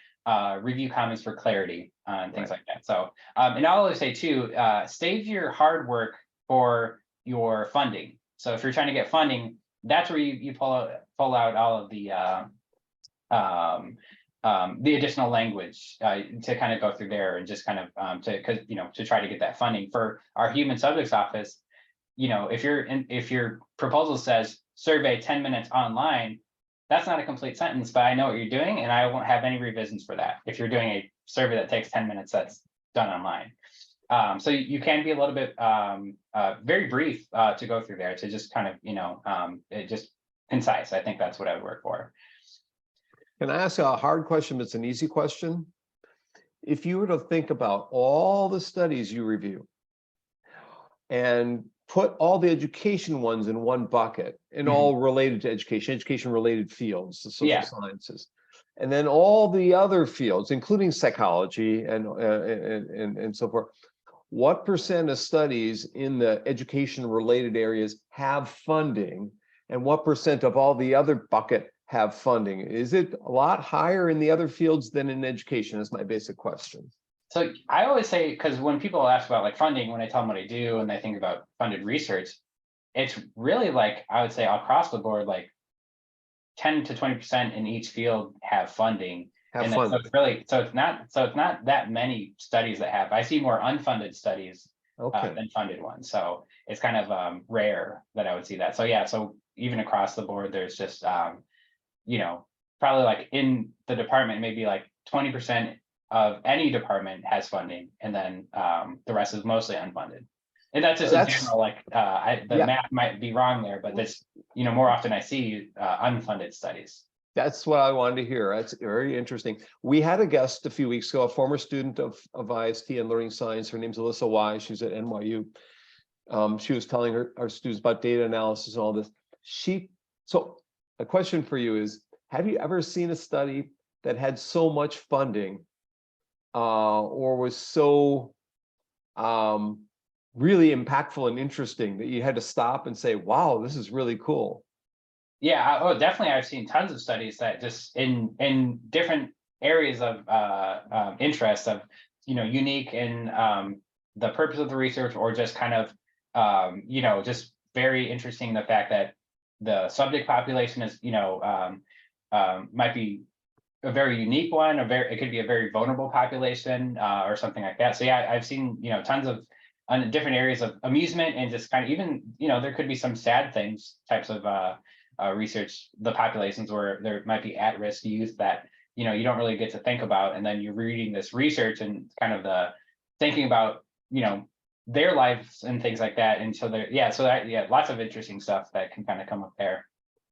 review comments for clarity and things like that. So, and I'll always say too, save your hard work for your funding. So if you're trying to get funding, that's where you pull out all of the additional languge to kind of go through there, and just kind of to try to get that funding for our human subjects office. If your proposal says survey 10 minutes online, that's not a complete sentence, but I know what you're doing and I won't have any revisions for that. If you're doing a survey that takes 10 minutes, that's done online. So you can be a little bit very brief to go through there, to just kind of, just concise. I think that's what I would work for.
Can I ask a hard question, but it's an easy question? If you were to think about all the studies you review and put all the education ones in one bucket, and all related to education related fields, the social sciences, and then all the other fields, including psychology and so forth, what % of studies in the education related areas have funding, and what % of all the other bucket have funding? Is it a lot higher in the other fields than in education? Is my basic question.
So I always say, because when people ask about like funding, when I tell them what I do and they think about funded research, it's really like, I would say across the board, like 10 to 20% in each field have funding. So it's not that many studies that have. I see more unfunded studies than funded ones. So it's kind of rare that I would see that. So yeah, so even across the board, there's just probably like in the department, maybe like 20% of any department has funding, and then the rest is mostly unfunded. And that's just in general, like the math might be wrong there, but this, more often I see unfunded studies.
That's what I wanted to hear. That's very interesting. We had a guest a few weeks ago, a former student of IST and learning science. Her name's Alyssa Y. She's at NYU. She was telling our students about data analysis and all this. So a question for you is, have you ever seen a study that had so much funding or was so really impactful and interesting that you had to stop and say, wow, this is really cool?
Yeah, definitely. I've seen tons of studies that just in different areas of interest of, unique in the purpose of the research, or just kind of, just very interesting, the fact that the subject population is, might be a very unique one, it could be a very vulnerable population, or something like that. So yeah, I've seen, tons of on different areas of amusement and just kind of even, there could be some sad things types of research, the populations where there might be at-risk youth that, you don't really get to think about. And then you're reading this research and kind of the thinking about, their lives and things like that. And so lots of interesting stuff that can kind of come up there.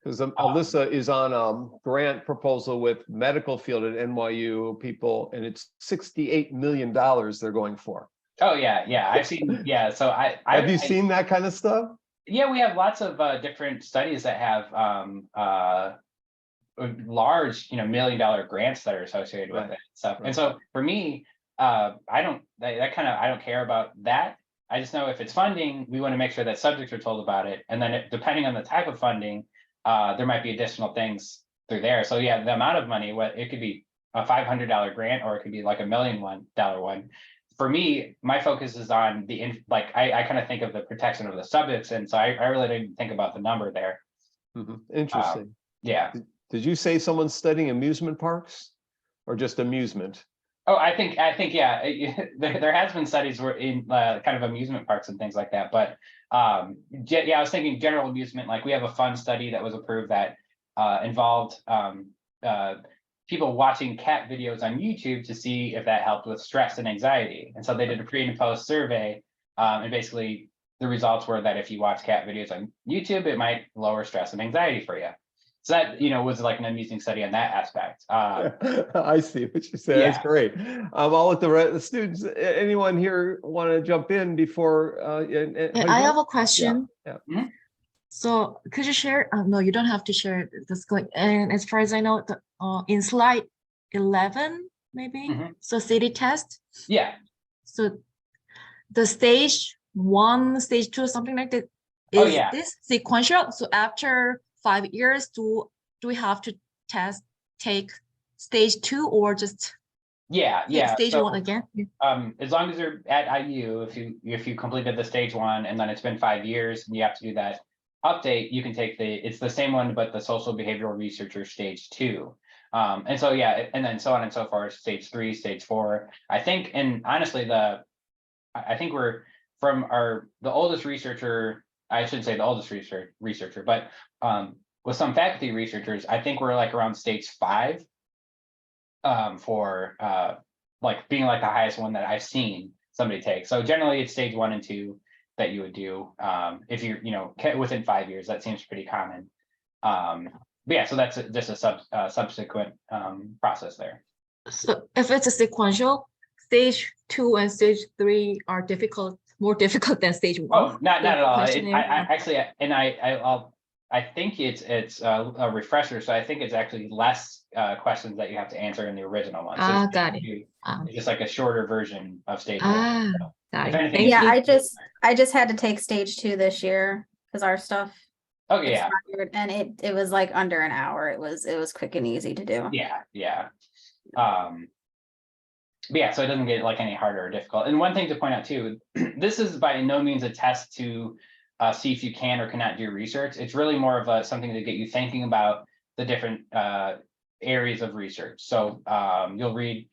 Because Alyssa is on a grant proposal with medical field at NYU people, and it's $68 million they're going for.
Oh yeah, I've seen, yeah. So
Have you seen that kind of stuff?
Yeah, we have lots of different studies that have large, $1 million grants that are associated with
Right.
it and stuff.
Right.
And so for me, I don't care about that. I just know if it's funding, we want to make sure that subjects are told about it. And then depending on the type of funding, there might be additional things through there. So yeah, the amount of money, it could be a $500 grant, or it could be like $1 million one. For me, my focus is on I kind of think of the protection of the subjects, and so I really didn't think about the number there.
Interesting.
Yeah.
Did you say someone's studying amusement parks, or just amusement?
Oh, I think yeah. There has been studies where in kind of amusement parks and things like that, but I was thinking general amusement. Like we have a fun study that was approved that involved people watching cat videos on YouTube to see if that helped with stress and anxiety. And so they did a pre and post survey, and basically the results were that if you watch cat videos on YouTube, it might lower stress and anxiety for you. So that, was like an amusing study on that aspect.
I see what you say.
Yeah.
That's great. I'll let the students, anyone here want to jump in before?
I have a question.
Yeah.
Mhm.
So could you share? No, you don't have to share this. And as far as I know, in slide 11, maybe.
Mhm.
So city test.
Yeah.
So the stage 1, stage 2, something like that.
Oh,
Is
yeah.
this sequential? So after 5 years, do we have to take stage 2 or just
Yeah.
take stage
So,
1 again?
as long as you're at IU, if you completed the stage 1 and then it's been 5 years and you have to do that update, you can take it's the same one, but the social behavioral researcher stage 2. And so, yeah, and then so on and so forth, stage 3, stage 4. I think, and honestly, I think we're from the oldest researcher, I shouldn't say the oldest researcher, but with some faculty researchers, I think we're like around stage 5 for like being like the highest one that I've seen somebody take. So generally it's stage 1 and 2 that you would do if you're, within 5 years. That seems pretty common. But yeah, so that's just a subsequent process there.
So if it's a sequential, stage 2 and stage 3 are more difficult than stage 1.
Oh, not at all. I
questionnaire.
actually, and I think it's a refresher, so I think it's actually less questions that you have to answer in the original one. So it's
Got it.
it's just like a shorter version of stage 1. So
Got
if
it.
anything,
Thank
Yeah,
you.
I just had to take stage 2 this year because our stuff
okay, yeah,
expired, and it was like under an hour. It was quick and easy to do.
yeah. But yeah, so it doesn't get like any harder or difficult. And one thing to point out too, this is by no means a test to see if you can or cannot do research. It's really more of something to get you thinking about the different areas of research. So you'll read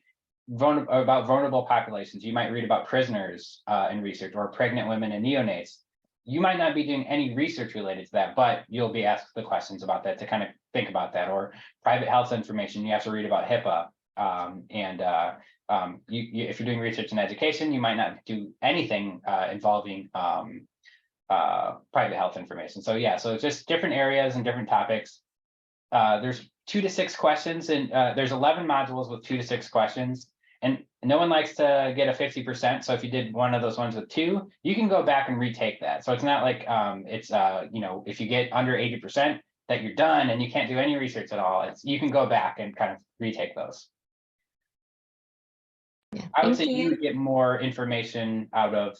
about vulnerable populations. You might read about prisoners in research, or pregnant women and neonates. You might not be doing any research related to that, but you'll be asked the questions about that to kind of think about that. Or private health information, you have to read about HIPAA. If you're doing research in education, you might not do anything involving private health information. So yeah, so it's just different areas and different topics. There's 2 to 6 questions, and there's 11 modules with 2 to 6 questions. And no one likes to get a 50%. So if you did one of those ones with 2, you can go back and retake that. So it's not like if you get under 80%, that you're done and you can't do any research at all. You can go back and kind of retake those.
Yeah,
I would
thank
say you would get more information out of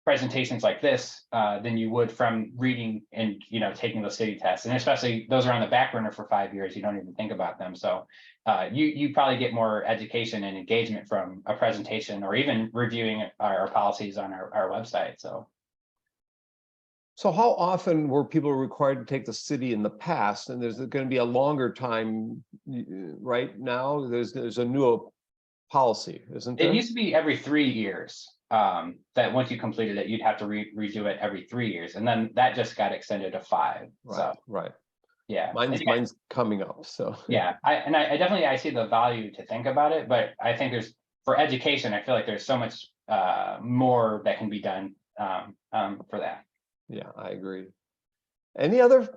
presentations like this than you would from reading and taking those city tests, and especially those are on the back burner for 5 years. You don't even think about them. So you probably get more education and engagement from a presentation, or even reviewing our policies on our website. So
So how often were people required to take the city in the past? And there's going to be a longer time right now. There's a new policy, isn't there?
It used to be every 3 years. That once you completed it, you'd have to redo it every 3 years, and then that just got extended to 5.
Right,
So
right.
yeah,
Mine's coming up, so.
yeah. I definitely I see the value to think about it, but I think there's for education, I feel like there's so much more that can be done for that.
Yeah, I agree. Any other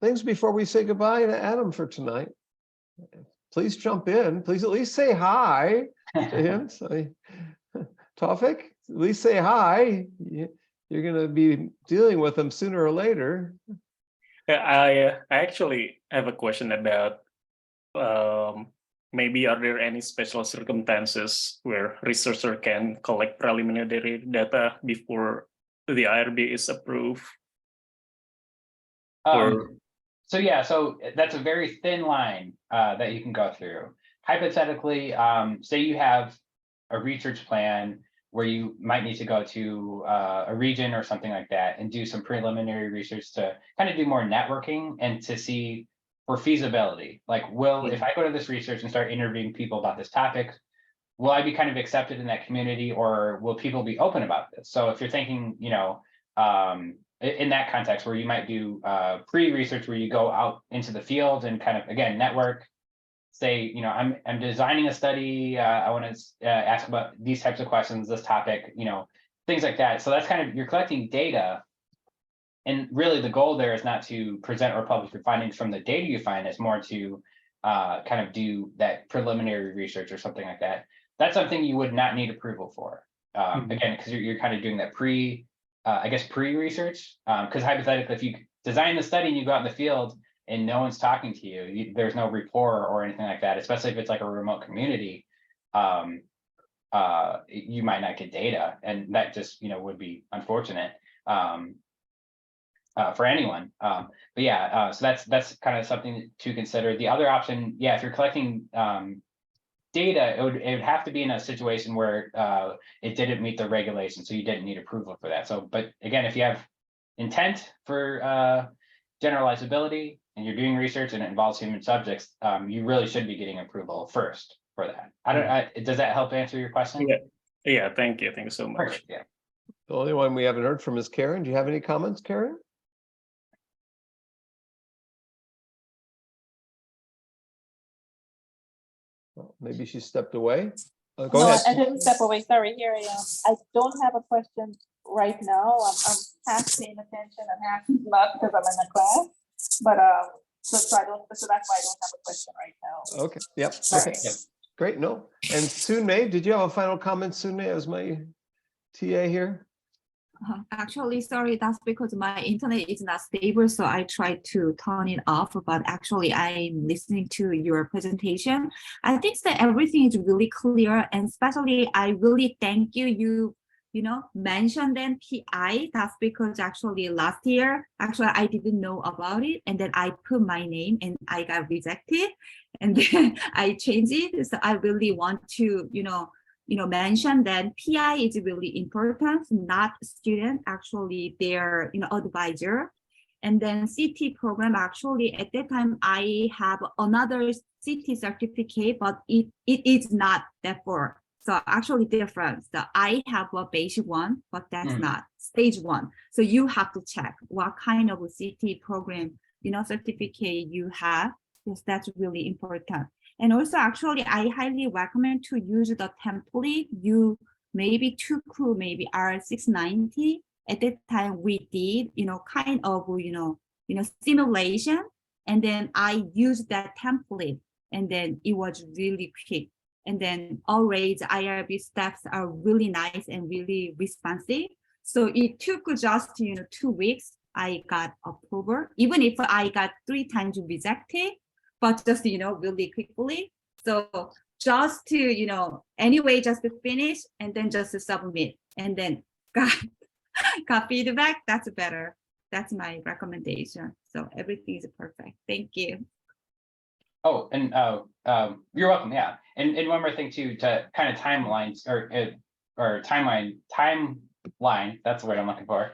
things before we say goodbye to Adam for tonight? Please jump in. Please at least say hi to him. So, Tawfik, at least say hi. You're going to be dealing with him sooner or later.
Yeah, I actually have a question about maybe are there any special circumstances where researcher can collect preliminary data before the IRB is approved?
So yeah, so that's a very thin line that you can go through. Hypothetically, say you have a research plan where you might need to go to a region or something like that and do some preliminary research to kind of do more networking and to see for feasibility. Like, if I go to this research and start interviewing people about this topic, will I be kind of accepted in that community, or will people be open about this? So if you're thinking, in that context where you might do pre-research where you go out into the field and kind of, again, network, say, I'm designing a study, I want to ask about these types of questions, this topic, things like that. So that's kind of, you're collecting data. And really the goal there is not to present or publish your findings from the data you find, it's more to kind of do that preliminary research or something like that. That's something you would not need approval for. Again, because you're kind of doing that pre-research. Because hypothetically, if you design the study and you go out in the field and no one's talking to you, there's no rapport or anything like that, especially if it's like a remote community, you might not get data. And that just, would be unfortunate for anyone. But yeah, so that's kind of something to consider. The other option, yeah, if you're collecting data, it would have to be in a situation where it didn't meet the regulation, so you didn't need approval for that. So, but again, if you have intent for generalizability and you're doing research and it involves human subjects, you really should be getting approval first for that. Does that help answer your question?
Yeah. Thank you so much.
Perfect. Yeah.
The only one we haven't heard from is Karen. Do you have any comments, Karen? Well, maybe she stepped away. Go
No,
ahead.
I didn't step away. Sorry, here I am. I don't have a question right now. I'm half paying attention and half not because I'm in a class. But so that's why I don't have a question right now.
Okay. Yep.
Sorry.
Okay. Great. No. And Sunmei, did you have a final comment, Sunmei, as my TA here?
Actually, sorry, that's because my internet is not stable, so I tried to turn it off, but actually I'm listening to your presentation. I think that everything is really clear, and especially I really thank you. You mentioned then PI, that's because actually last year, actually I didn't know about it, and then I put my name and I got rejected, and then I changed it. So I really want to, mention that PI is really important, not student, actually their, advisor. And then CT program, actually at that time, I have another CT certificate, but it is not that for. So actually different. So I have a basic one, but that's not stage 1. So you have to check what kind of CT program, certificate you have, because that's really important. And also, actually, I highly recommend to use the template. You maybe took maybe R795. At that time, we did, kind of, simulation. And then I used that template, and then it was really quick. And then always IRB steps are really nice and really responsive. So it took just, 2 weeks. I got approval, even if I got 3 times rejected. But just, really quickly. So just to, anyway, just to finish and then just to submit and then got feedback, that's better. That's my recommendation. So everything is perfect. Thank you.
Oh, and you're welcome. Yeah. And one more thing too, to kind of timelines or timeline, that's the word I'm looking for.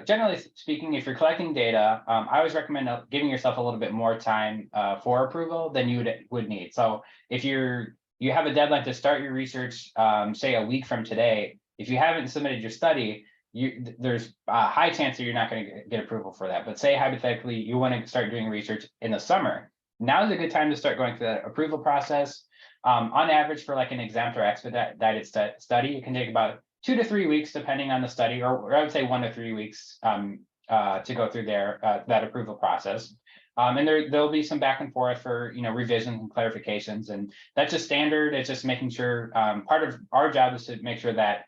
generally speaking, if you're collecting data, I always recommend giving yourself a little bit more time for approval than you would need. So if you have a deadline to start your research, say a week from today, if you haven't submitted your study, there's a high chance that you're not going to get approval for that. But say hypothetically, you want to start doing research in the summer. Now is a good time to start going through that approval process. On average, for like an exempt or expedited study, it can take about 2 to 3 weeks, depending on the study, or I would say 1 to 3 weeks to go through that approval process. And there'll be some back and forth for revisions and clarifications, and that's just standard. It's just making sure part of our job is to make sure that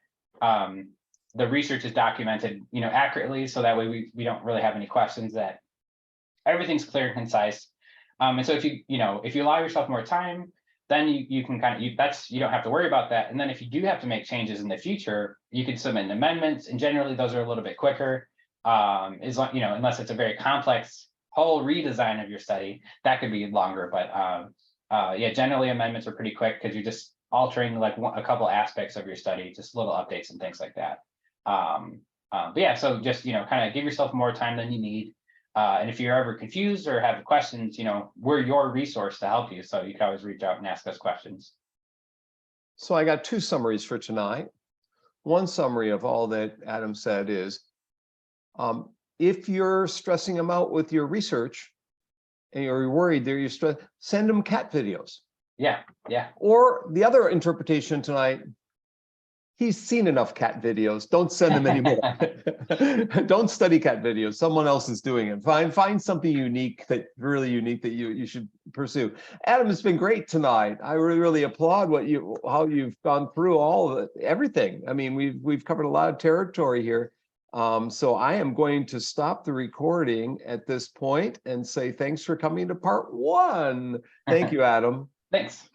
the research is documented accurately, so that way we don't really have any questions, that everything's clear and concise. And so if you allow yourself more time, then you can you don't have to worry about that. And then if you do have to make changes in the future, you can submit amendments, and generally those are a little bit quicker. Unless it's a very complex whole redesign of your study, that could be longer. But yeah, generally amendments are pretty quick, because you're just altering like a couple aspects of your study, just little updates and things like that. But yeah, so just kind of give yourself more time than you need. And if you're ever confused or have questions, we're your resource to help you. So you can always reach out and ask us questions.
So I got 2 summaries for tonight. One summary of all that Adam said is, if you're stressing them out with your research and you're worried that you're stressed, send them cat videos.
Yeah, yeah.
Or the other interpretation tonight, he's seen enough cat videos. Don't send them anymore. Don't study cat videos. Someone else is doing it. Find something unique, really unique, that you should pursue. Adam, it's been great tonight. I really applaud how you've gone through all of everything. I mean, we've covered a lot of territory here. So I am going to stop the recording at this point and say thanks for coming to part 1. Thank you, Adam.
Thanks.